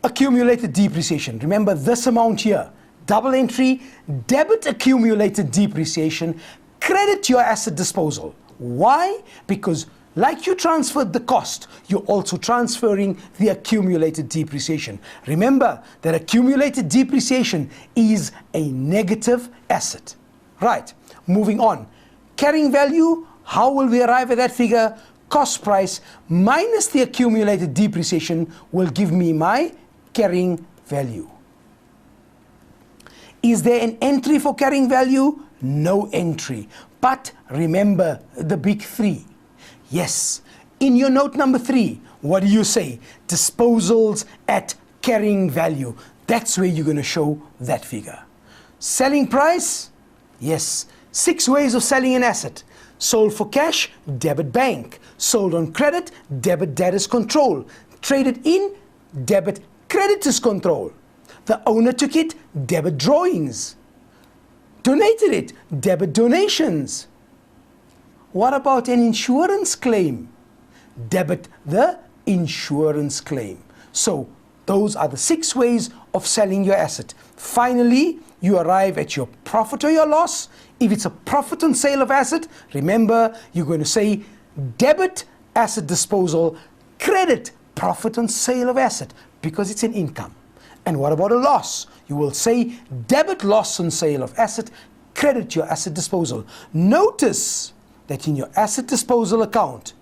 S1: Accumulated depreciation. Remember this amount here. Double entry, debit accumulated depreciation, credit your asset disposal. Why? Because like you transferred the cost, you're also transferring the accumulated depreciation. Remember that accumulated depreciation is a negative asset. Right, moving on. Carrying value, how will we arrive at that figure? Cost price minus the accumulated depreciation will give me my carrying value. Is there an entry for carrying value? No entry. But remember the big three. Yes, in your note number 3, what do you say? Disposals at carrying value. That's where you're going to show that figure. Selling price? Yes, 6 ways of selling an asset. Sold for cash, debit bank. Sold on credit, debit debtors control. Traded in, debit creditors control. The owner took it, debit drawings. Donated it, debit donations. What about an insurance claim? Debit the insurance claim. So those are the 6 ways of selling your asset. Finally, you arrive at your profit or your loss. If it's a profit on sale of asset, remember you're going to say debit asset disposal, credit profit on sale of asset, because it's an income. And what about a loss? You will say debit loss on sale of asset, credit your asset disposal. Notice that in your asset disposal account,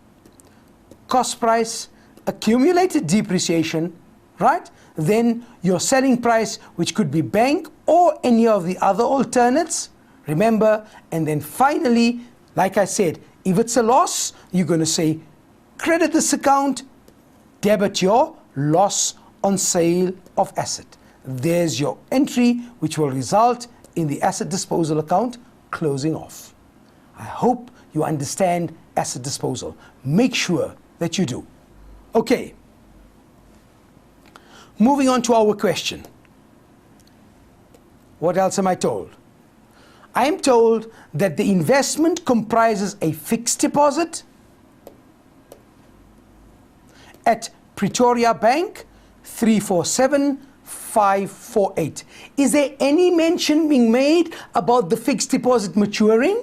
S1: cost price, accumulated depreciation, right? Then your selling price, which could be bank or any of the other alternates, remember. And then finally, like I said, if it's a loss, you're going to say credit this account, debit your loss on sale of asset. There's your entry, which will result in the asset disposal account closing off. I hope you understand asset disposal. Make sure that you do. Okay. Moving on to our question. What else am I told? I am told that the investment comprises a fixed deposit at Pretoria Bank 347548. Is there any mention being made about the fixed deposit maturing?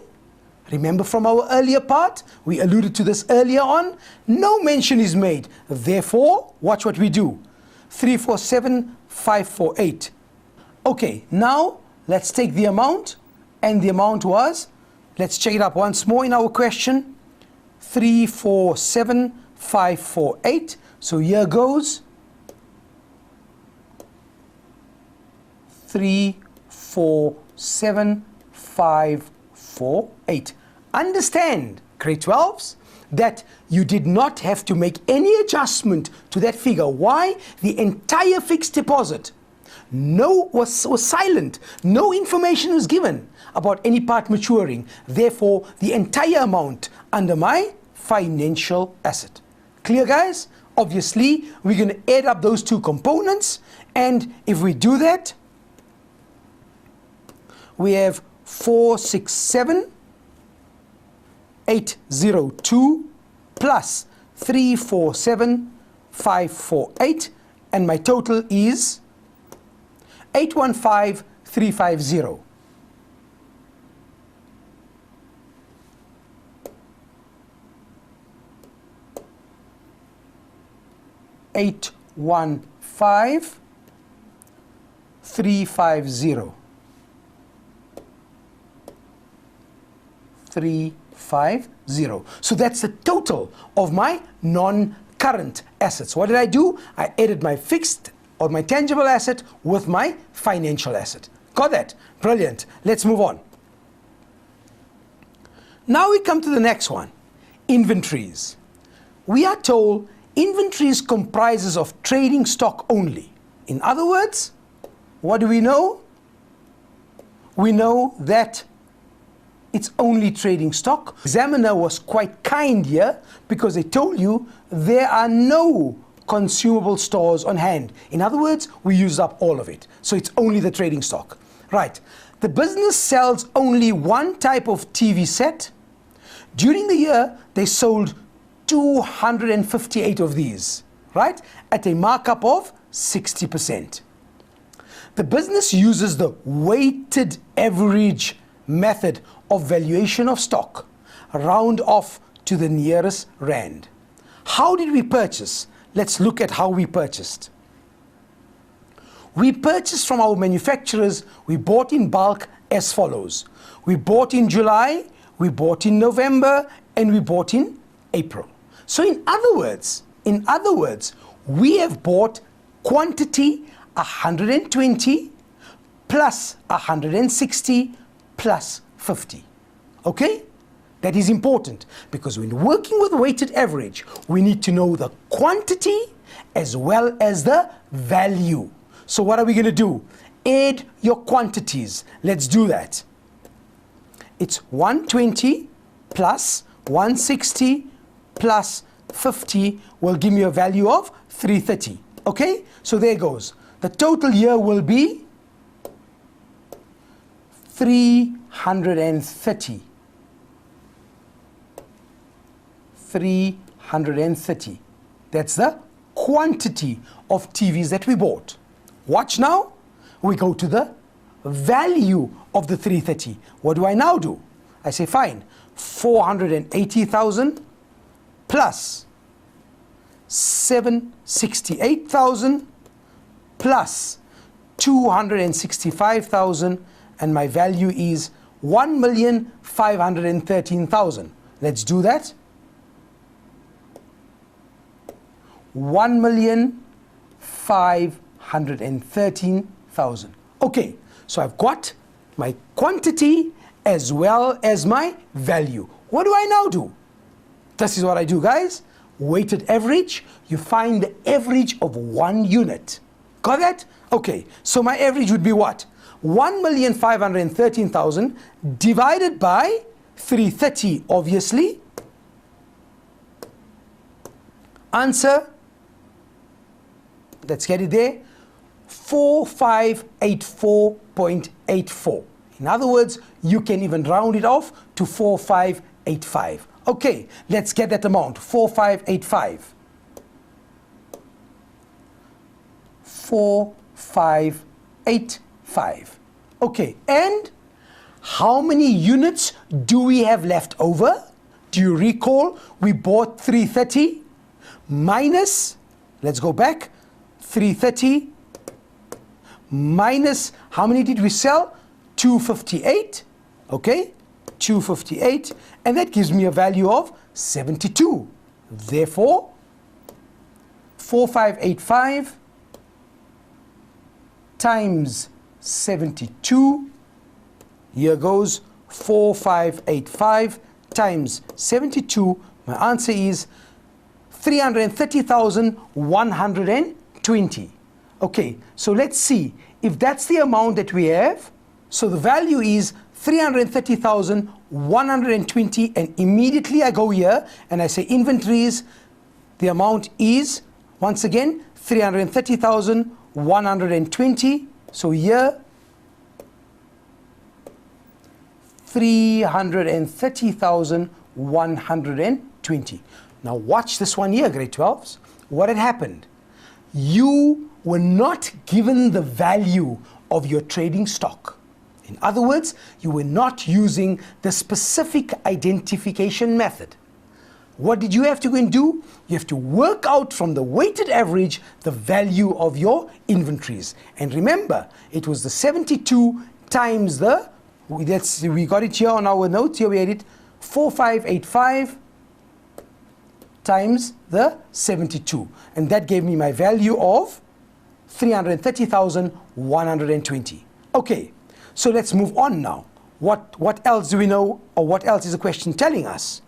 S1: Remember from our earlier part, we alluded to this earlier on. No mention is made. Therefore, watch what we do. 347548. Okay, now let's take the amount. And the amount was, let's check it up once more in our question. 347548. So here goes 347548. Understand, grade 12s, that you did not have to make any adjustment to that figure. Why? The entire fixed deposit was silent. No information was given about any part maturing. Therefore, the entire amount under my financial asset. Clear, guys? Obviously, we're going to add up those two components. And if we do that, we have 467,802 plus 347548. And my total is 815350. Eight 15350. 350. So that's the total of my non-current assets. What did I do? I added my fixed or my tangible asset with my financial asset. Got that? Brilliant. Let's move on. Now we come to the next one. Inventories. We are told inventories comprises of trading stock only. In other words, what do we know? We know that it's only trading stock. Examiner was quite kind here because they told you there are no consumable stores on hand. In other words, we used up all of it. So it's only the trading stock. Right. The business sells only one type of TV set. During the year, they sold 258 of these, right? At a markup of 60%. The business uses the weighted average method of valuation of stock, round off to the nearest rand. How did we purchase? Let's look at how we purchased. We purchased from our manufacturers. We bought in bulk as follows. We bought in July, we bought in November, and we bought in April. So in other words, we have bought quantity 120 plus 160 plus 50. Okay? That is important because when working with weighted average, we need to know the quantity as well as the value. So what are we going to do? Add your quantities. Let's do that. It's 120 plus 160 plus 50 will give me a value of 330. Okay? So there goes. The total here will be 330. 330. That's the quantity of TVs that we bought. Watch now. We go to the value of the 330. What do I now do? I say fine. 480,000 plus 768,000 plus 265,000, and my value is 1,513,000. Let's do that. 1,513,000. Okay, so I've got my quantity as well as my value. What do I now do? This is what I do, guys. Weighted average, you find the average of one unit. Got that? Okay, so my average would be what? 1,513,000 divided by 330, obviously. Answer, let's get it there, 4584.84. In other words, you can even round it off to 4585. Okay, let's get that amount, 4585. 4585. Okay, and how many units do we have left over? Do you recall we bought 330 minus, let's go back, 330 minus, how many did we sell? 258, okay, 258, and that gives me a value of 72. Therefore, 4585 times 72, here goes 4585 times 72, my answer is 330,120. Okay, so let's see if that's the amount that we have. So the value is 330,120, and immediately I go here and I say inventories. The amount is, once again, 330,120. So here, 330,120. Now watch this one here, grade 12s. What had happened? You were not given the value of your trading stock. In other words, you were not using the specific identification method. What did you have to go and do? You have to work out from the weighted average the value of your inventories. And remember, it was the 72 times the, we got it here on our notes, here we had it, 4585 times the 72. And that gave me my value of 330,120. Okay. So let's move on now. What else do we know, or what else is the question telling us?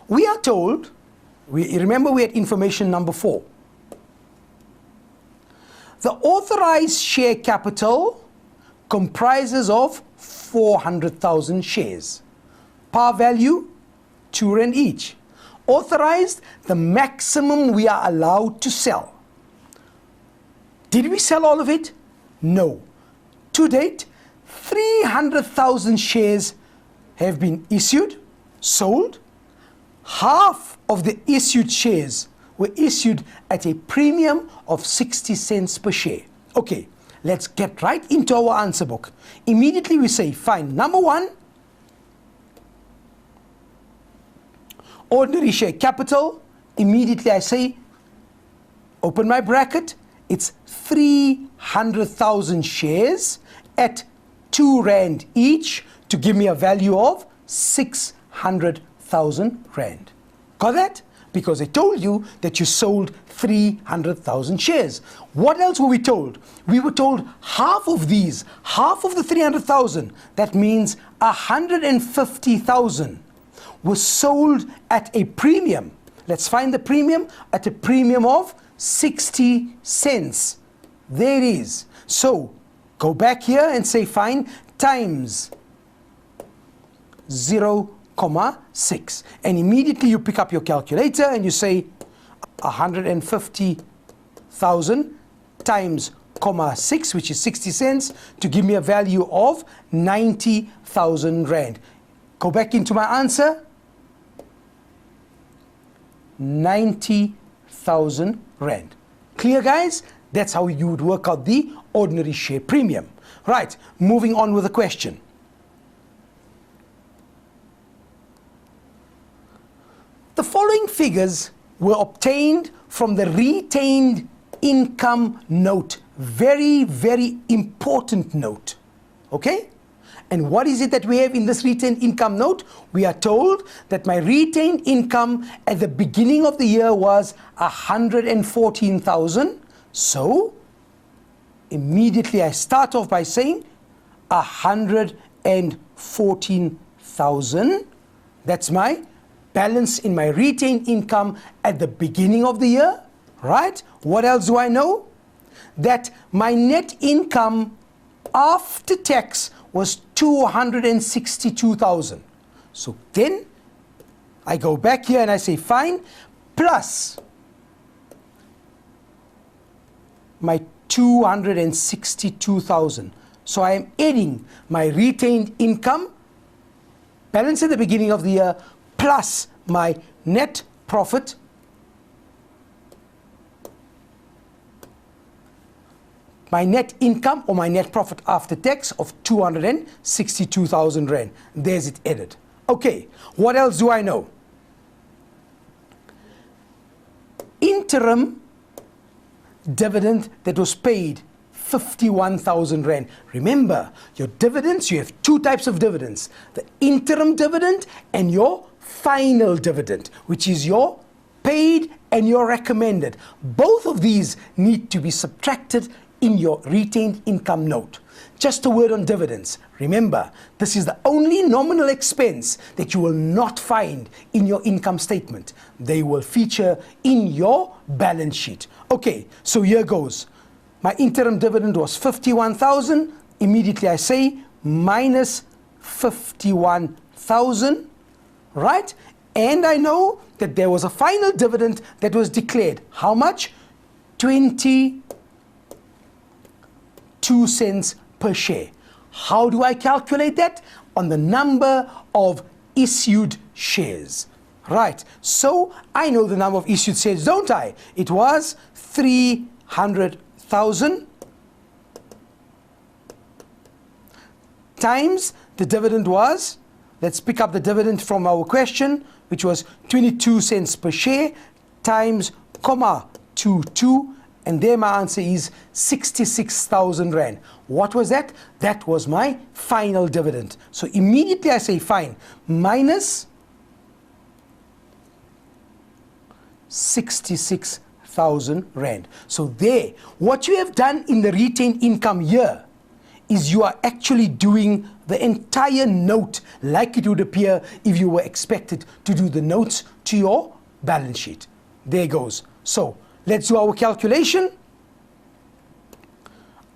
S1: We are told, remember we had information number 4. The authorized share capital comprises of 400,000 shares. Par value, 2 rand each. Authorized, the maximum we are allowed to sell. Did we sell all of it? No. To date, 300,000 shares have been issued, sold. Half of the issued shares were issued at a premium of 60 cents per share. Okay, let's get right into our answer book. Immediately we say, fine, number 1, ordinary share capital. Immediately I say, open my bracket, it's 300,000 shares at 2 rand each to give me a value of 600,000 rand. Got that? because I told you that you sold 300,000 shares. What else were we told? We were told half of these, half of the 300,000, that means 150,000 was sold at a premium. Let's find the premium, at a premium of 60 cents. There it is. So go back here and say fine, times 0.6, and immediately you pick up your calculator and you say 150,000 times 0.6, which is 60 cents, to give me a value of 90,000 rand. Go back into my answer, 90,000 rand. Clear, guys? That's how you would work out the ordinary share premium. Right, moving on with the question. The following figures were obtained from the retained income note. Very, very important note. Okay? And what is it that we have in this retained income note? We are told that my retained income at the beginning of the year was 114,000. So, immediately I start off by saying 114,000. That's my balance in my retained income at the beginning of the year, right? What else do I know? That my net income after tax was 262,000. So then I go back here and I say fine, plus my 262,000. So I am adding my retained income balance at the beginning of the year plus my net profit my net income or my net profit after tax of 262,000 rand. There's it added. Okay, what else do I know? Interim dividend that was paid 51,000 rand. Remember, your dividends, you have two types of dividends: the interim dividend and your final dividend, which is your paid and your recommended. Both of these need to be subtracted in your retained income note. Just a word on dividends. Remember, this is the only nominal expense that you will not find in your income statement. They will feature in your balance sheet. Okay, so here goes. My interim dividend was 51,000. Immediately I say minus 51,000, right? And I know that there was a final dividend that was declared. How much? 22 cents per share. How do I calculate that? On the number of issued shares. Right, so I know the number of issued shares, don't I? It was 300,000 times the dividend was, let's pick up the dividend from our question, which was 22 cents per share, times 0.22, and there my answer is 66,000 rand. What was that? That was my final dividend. So immediately I say fine, minus 66,000 rand. So there, what you have done in the retained income here is you are actually doing the entire note like it would appear if you were expected to do the notes to your balance sheet. There goes. So let's do our calculation.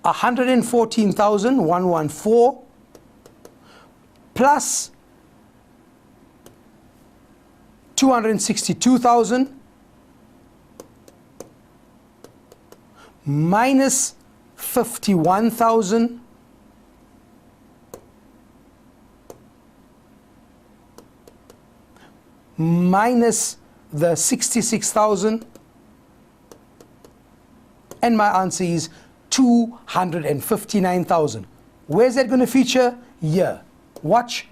S1: 114,114 plus 262,000 minus 51,000 minus the 66,000, and my answer is 259,000. Where's that going to feature? Here. Watch.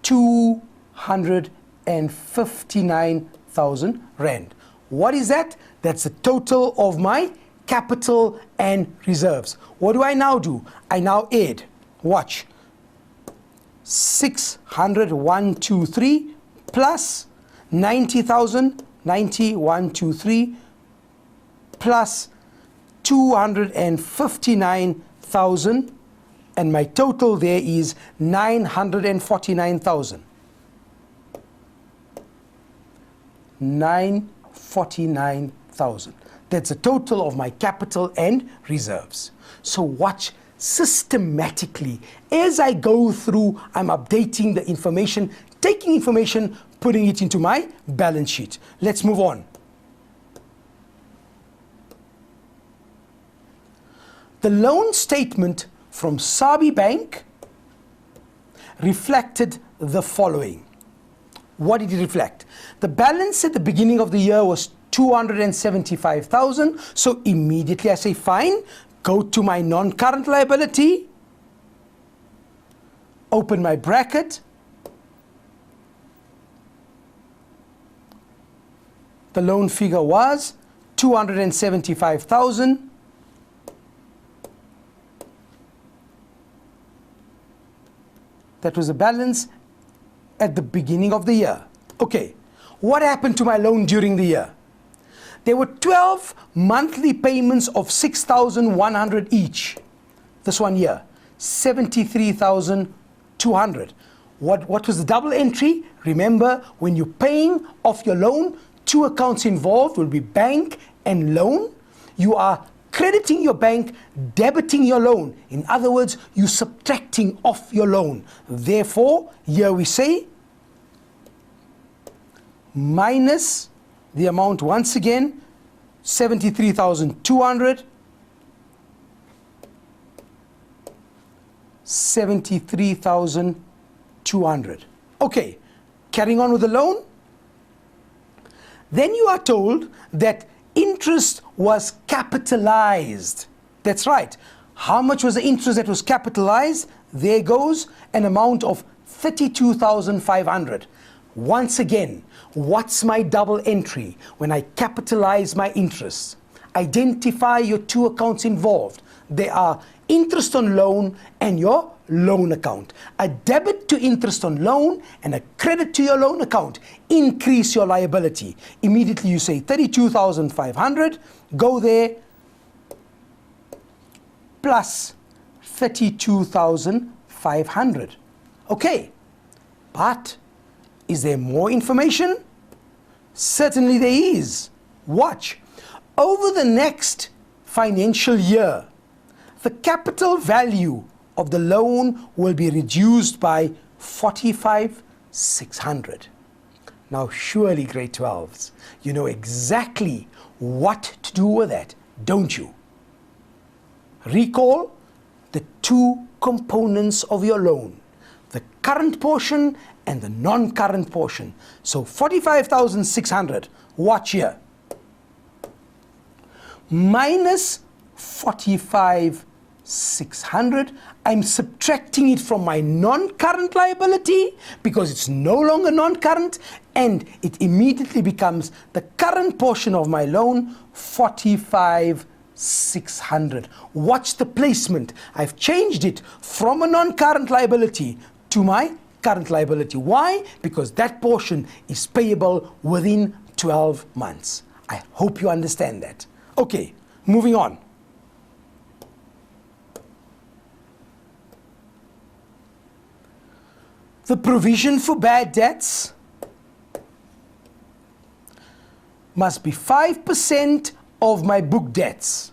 S1: 259,000 rand. What is that? That's the total of my capital and reserves. What do I now do? I now add. Watch. 600,123 plus 90,000, 90, 1, 2, 3, plus 259,000, and my total there is 949,000. 949,000. That's the total of my capital and reserves. So watch systematically. As I go through, I'm updating the information, taking information, putting it into my balance sheet. Let's move on. The loan statement from Sabi Bank reflected the following. What did it reflect? The balance at the beginning of the year was 275,000. So immediately I say, fine, go to my non-current liability, open my bracket, the loan figure was 275,000. That was the balance at the beginning of the year. Okay, what happened to my loan during the year? There were 12 monthly payments of 6,100 each. This one year, 73,200. What was the double entry? Remember, when you're paying off your loan, two accounts involved will be bank and loan. You are crediting your bank, debiting your loan. In other words, you're subtracting off your loan. Therefore, here we say minus the amount once again, 73,200, 73,200. Okay, carrying on with the loan. Then you are told that interest was capitalized. That's right. How much was the interest that was capitalized? There goes an amount of 32,500. Once again, what's my double entry when I capitalize my interest? Identify your two accounts involved. They are interest on loan and your loan account. A debit to interest on loan and a credit to your loan account increase your liability. Immediately you say 32,500, go there, plus 32,500. Okay, but is there more information? Certainly there is. Watch. Over the next financial year, the capital value of the loan will be reduced by 45,600. Now surely grade 12s, you know exactly what to do with that, don't you? Recall the two components of your loan, the current portion and the non-current portion. So 45,600, watch here, minus 45,600, I'm subtracting it from my non-current liability because it's no longer non-current, and it immediately becomes the current portion of my loan, 45,600. Watch the placement. I've changed it from a non-current liability to my current liability. Why? Because that portion is payable within 12 months. I hope you understand that. Okay, moving on. The provision for bad debts must be 5% of my book debts.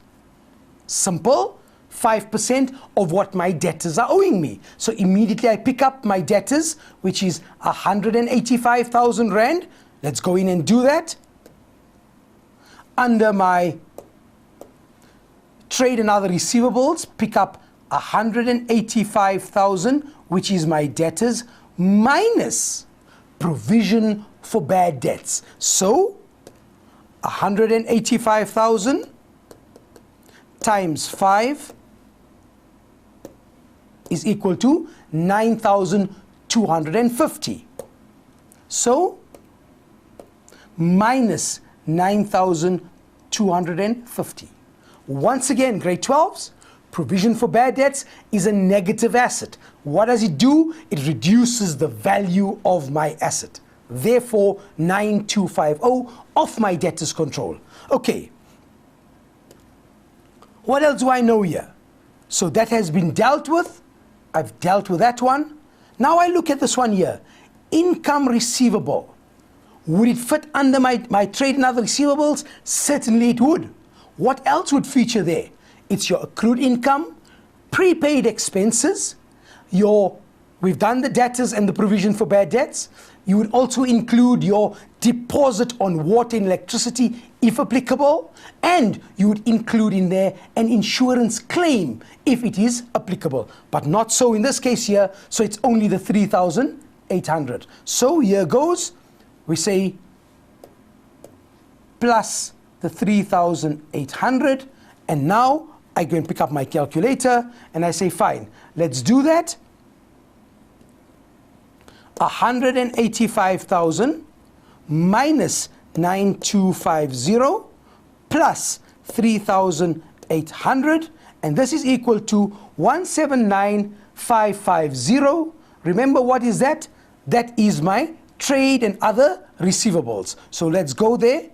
S1: Simple, 5% of what my debtors are owing me. So immediately I pick up my debtors, which is 185,000 Rand. Let's go in and do that. Under my trade and other receivables, pick up 185,000, which is my debtors, minus provision for bad debts. So 185,000 times 5 is equal to 9,250. So minus 9,250. Once again, grade 12s, provision for bad debts is a negative asset. What does it do? It reduces the value of my asset. Therefore, 9250 off my debtors control. Okay. What else do I know here? So that has been dealt with. I've dealt with that one. Now I look at this one here. Income receivable. Would it fit under my trade and other receivables? Certainly it would. What else would feature there? It's your accrued income, prepaid expenses, we've done the debtors and the provision for bad debts. You would also include your deposit on water and electricity, if applicable, and you would include in there an insurance claim, if it is applicable. But not so in this case here, so it's only the 3,800. So here goes, we say plus the 3,800, and now I go and pick up my calculator, and I say, fine, let's do that. 185,000 minus 9250 plus 3,800, and this is equal to 179,550. Remember, what is that? That is my trade and other receivables. So let's go there.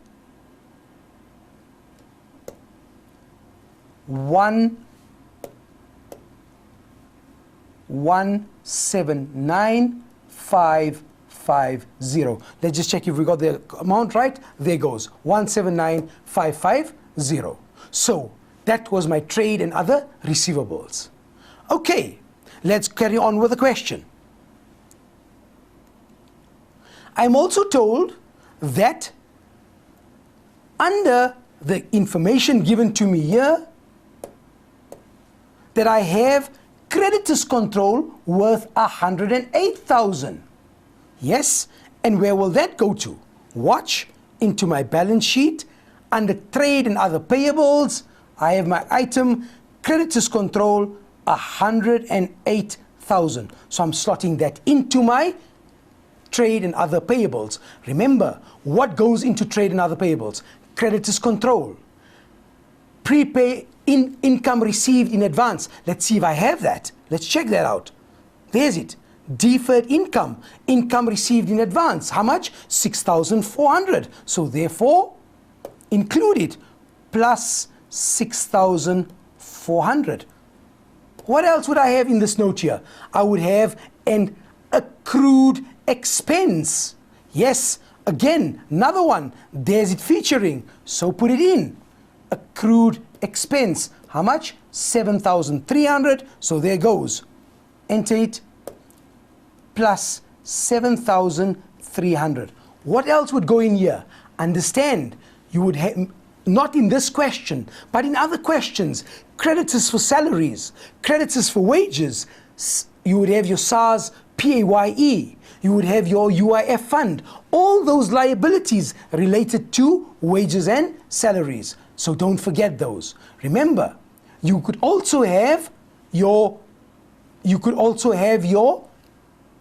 S1: 179,550. Let's just check if we got the amount right. There goes 179,550. So that was my trade and other receivables. Okay, let's carry on with the question. I'm also told that under the information given to me here, that I have creditors control worth 108,000. Yes, and where will that go to? Watch into my balance sheet. Under trade and other payables, I have my item creditors control 108,000. So I'm slotting that into my trade and other payables. Remember, what goes into trade and other payables? Creditors control, prepay income received in advance. Let's see if I have that. Let's check that out. There's it. Deferred income, income received in advance. How much? 6,400. So therefore, include it plus 6,400. What else would I have in this note here? I would have an accrued expense. Yes, again, another one. There's it featuring. So put it in. Accrued expense. How much? 7,300. So there goes. Enter it. Plus 7,300. What else would go in here? Understand, you would have, not in this question, but in other questions, creditors for salaries, creditors for wages. You would have your SARS PAYE. You would have your UIF fund. All those liabilities related to wages and salaries. So don't forget those. Remember, you could also have your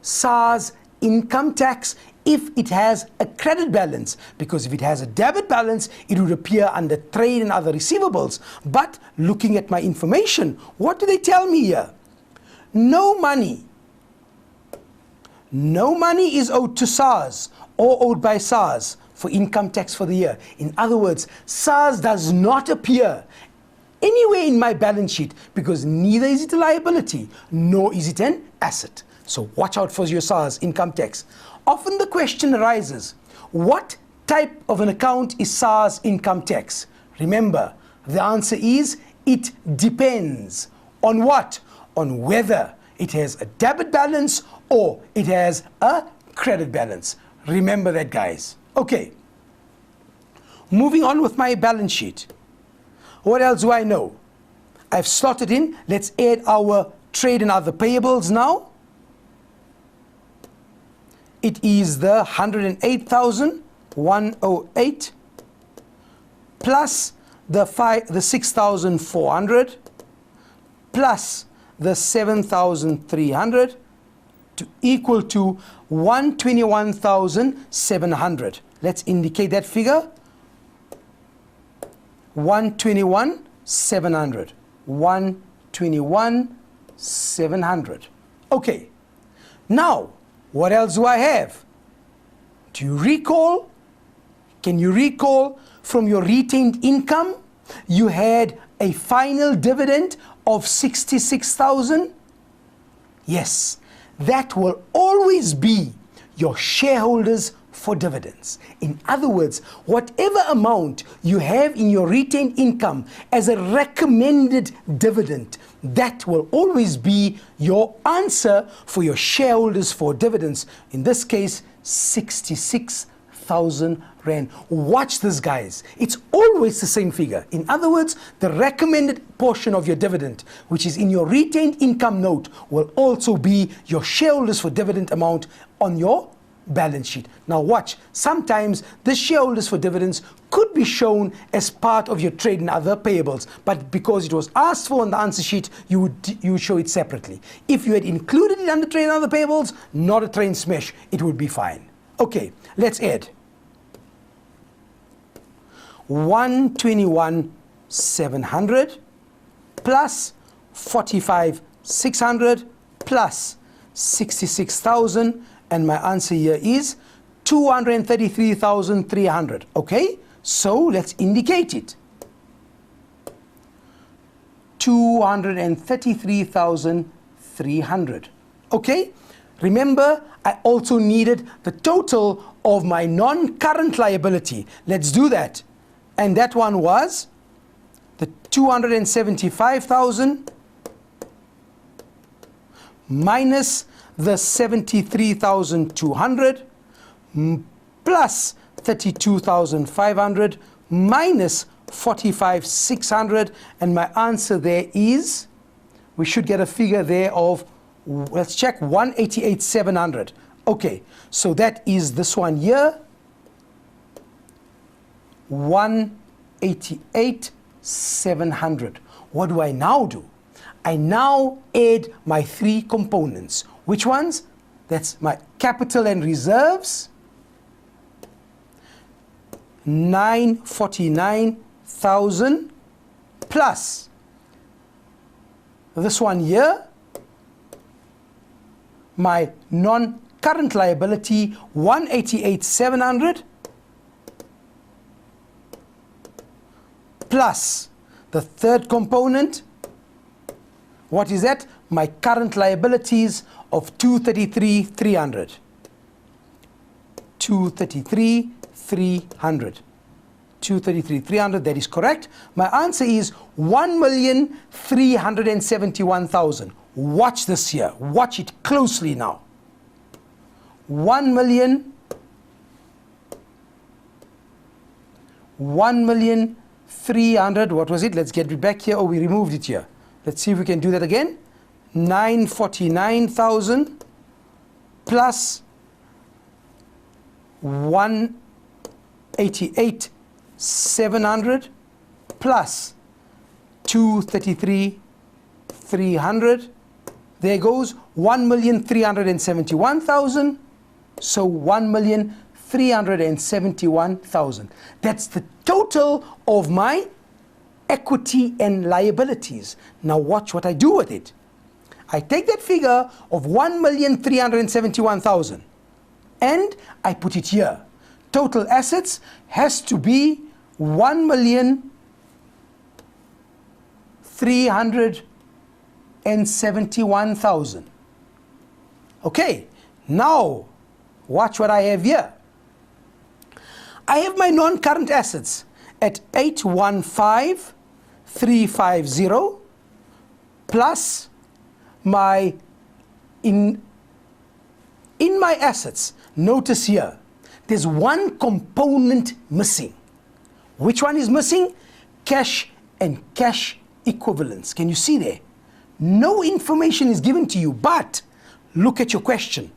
S1: SARS income tax if it has a credit balance, because if it has a debit balance, it would appear under trade and other receivables. But looking at my information, what do they tell me here? No money is owed to SARS or owed by SARS for income tax for the year. In other words, SARS does not appear anywhere in my balance sheet because neither is it a liability nor is it an asset. So watch out for your SARS income tax. Often the question arises, what type of an account is SARS income tax? Remember, the answer is it depends. On what? On whether it has a debit balance or it has a credit balance. Remember that, guys. Okay, moving on with my balance sheet. What else do I know? I've slotted in. Let's add our trade and other payables now. It is the 108,108 plus the 6,400 plus the 7,300 to equal to 121,700. Let's indicate that figure. 121,700. 121,700. Okay. Now, what else do I have? Do you recall? Can you recall from your retained income, you had a final dividend of 66,000? Yes, that will always be your shareholders for dividends. In other words, whatever amount you have in your retained income as a recommended dividend, that will always be your answer for your shareholders for dividends. In this case, 66,000 Rand. Watch this, guys. It's always the same figure. In other words, the recommended portion of your dividend, which is in your retained income note, will also be your shareholders for dividend amount on your balance sheet. Now watch, sometimes the shareholders for dividends could be shown as part of your trade and other payables, but because it was asked for on the answer sheet, you would show it separately. If you had included it under trade and other payables, not a train smash, it would be fine. Okay, let's add 121,700 plus 45,600 plus 66,000, and my answer here is 233,300. Okay, so let's indicate it. 233,300. Okay, remember I also needed the total of my non-current liability. Let's do that. And that one was the 275,000 minus the 73,200 plus 32,500 minus 45,600, and my answer there is, we should get a figure there of, let's check, 188,700. Okay, so that is this one here, 188,700. What do I now do? I now add my three components. Which ones? That's my capital and reserves, 949,000 plus this one here, my non-current liability, 188,700 plus the third component. What is that? My current liabilities of 233,300. 233,300. 233,300, that is correct. My answer is 1,371,000. Watch this here. Watch it closely now. 1,300,000. What was it? Let's get it back here. Oh, we removed it here. Let's see if we can do that again. 949,000 plus 188,700 plus 233,300. There goes 1,371,000. So 1,371,000. That's the total of my equity and liabilities. Now watch what I do with it. I take that figure of 1,371,000 and I put it here. Total assets has to be 1,371,000. Okay, now watch what I have here. I have my non-current assets at 815,350 plus my in my assets. Notice here, there's one component missing. Which one is missing? Cash and cash equivalents. Can you see there? No information is given to you, but look at your question.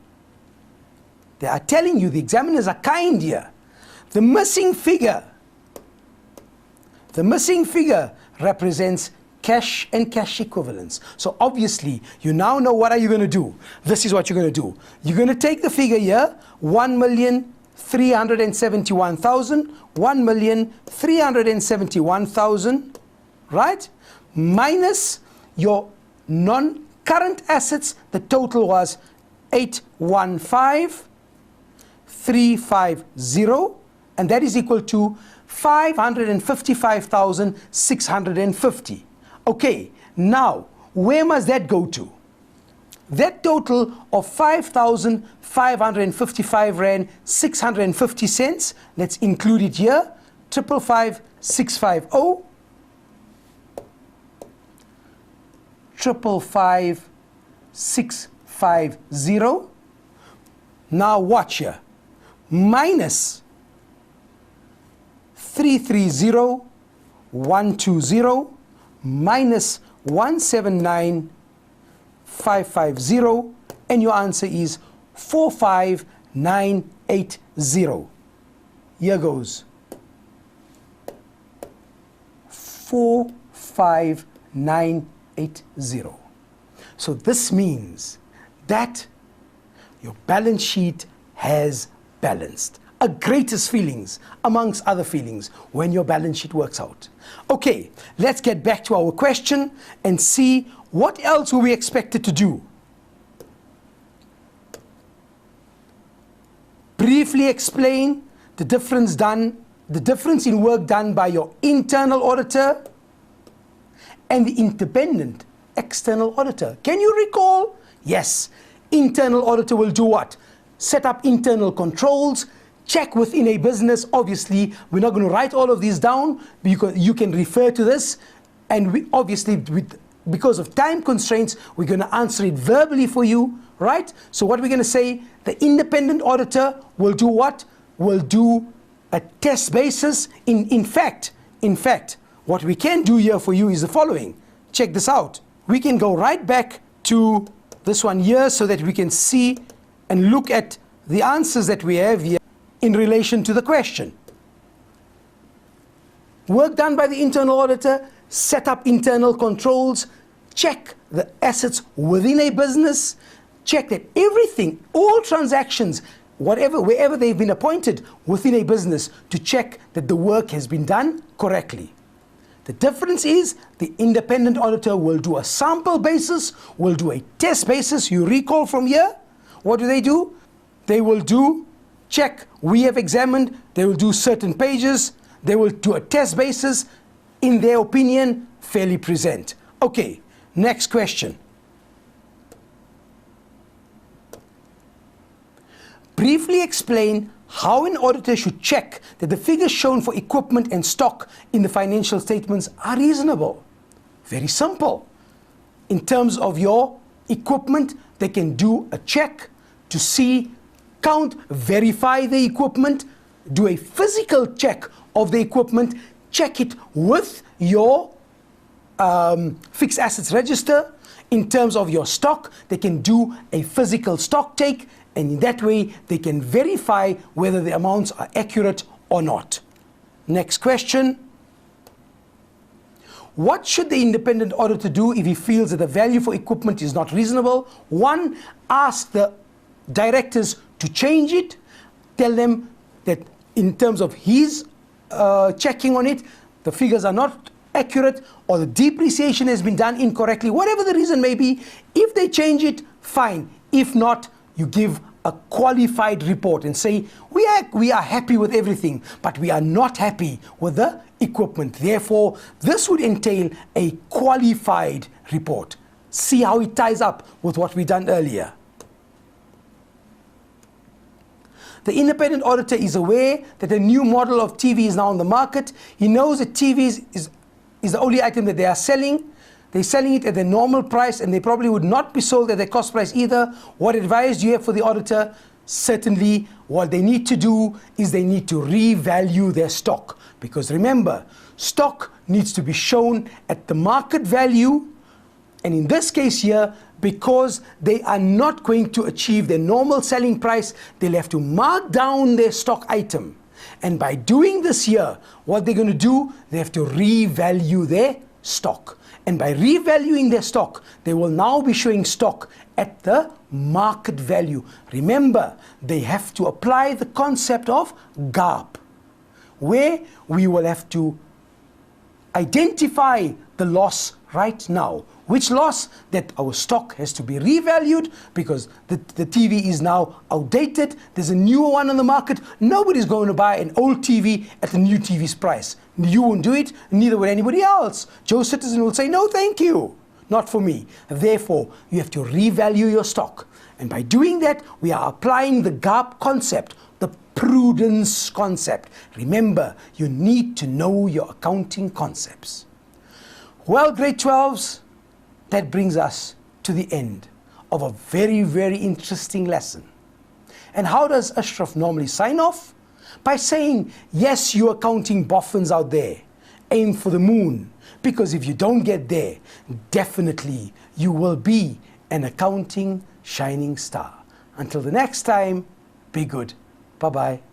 S1: They are telling you, the examiners are kind here. The missing figure represents cash and cash equivalents. So obviously, you now know what are you going to do. This is what you're going to do. You're going to take the figure here, 1,371,000, 1,371,000, right? Minus your non-current assets. The total was 815,350 350, and that is equal to 555,650. Okay, now where must that go to? That total of 5,555 Rand 650 cents, let's include it here, 555,650, 555,650. Now watch here, minus 330,120 minus 179,550, and your answer is 45980. Here goes 45980. So this means that your balance sheet has balanced. A greatest feelings amongst other feelings when your balance sheet works out. Okay, let's get back to our question and see what else were we expected to do. Briefly explain the difference in work done by your internal auditor and the independent external auditor. Can you recall? Yes, internal auditor will do what? Set up internal controls, check within a business. Obviously, we're not going to write all of these down because you can refer to this, and we obviously, because of time constraints, we're going to answer it verbally for you, right? So what we're going to say, the independent auditor will do what? Will do a test basis. In fact, what we can do here for you is the following. Check this out. We can go right back to this one here so that we can see and look at the answers that we have here in relation to the question. Work done by the internal auditor, set up internal controls, check the assets within a business, check that everything, all transactions, wherever they've been appointed within a business, to check that the work has been done correctly. The difference is the independent auditor will do a sample basis, will do a test basis. You recall from here, what do? They will do check, we have examined, they will do certain pages, they will do a test basis, in their opinion, fairly present. Okay, next question. Briefly explain how an auditor should check that the figures shown for equipment and stock in the financial statements are reasonable. Very simple. In terms of your equipment, they can do a check to see, count, verify the equipment, do a physical check of the equipment, check it with your fixed assets register. In terms of your stock, they can do a physical stock take, and in that way they can verify whether the amounts are accurate or not. Next question. What should the independent auditor do if he feels that the value for equipment is not reasonable? 1, ask the directors to change it. Tell them that in terms of his checking on it, the figures are not accurate, or the depreciation has been done incorrectly, whatever the reason may be. If they change it, fine. If not, you give a qualified report and say, we are happy with everything, but we are not happy with the equipment. Therefore, this would entail a qualified report. See how it ties up with what we done earlier. The independent auditor is aware that a new model of TV is now on the market. He knows that TVs is the only item that they are selling. They're selling it at the normal price, and they probably would not be sold at their cost price either. What advice do you have for the auditor? Certainly, what they need to do is they need to revalue their stock. Because remember, stock needs to be shown at the market value. And in this case here, because they are not going to achieve their normal selling price, they'll have to mark down their stock item. And by doing this here, what they're going to do, they have to revalue their stock. And by revaluing their stock, they will now be showing stock at the market value. Remember, they have to apply the concept of GAAP, where we will have to identify the loss right now. Which loss? That our stock has to be revalued because the TV is now outdated. There's a newer one on the market. Nobody's going to buy an old TV at the new TV's price. You won't do it, neither will anybody else. Joe Citizen will say, no, thank you. Not for me. Therefore, you have to revalue your stock. And by doing that, we are applying the GARP concept, the prudence concept. Remember, you need to know your accounting concepts. Well, grade 12s, that brings us to the end of a very, very interesting lesson. And how does Ashraf normally sign off? By saying, yes, you accounting boffins out there, aim for the moon. Because if you don't get there, definitely you will be an accounting shining star. Until the next time, be good. Bye-bye.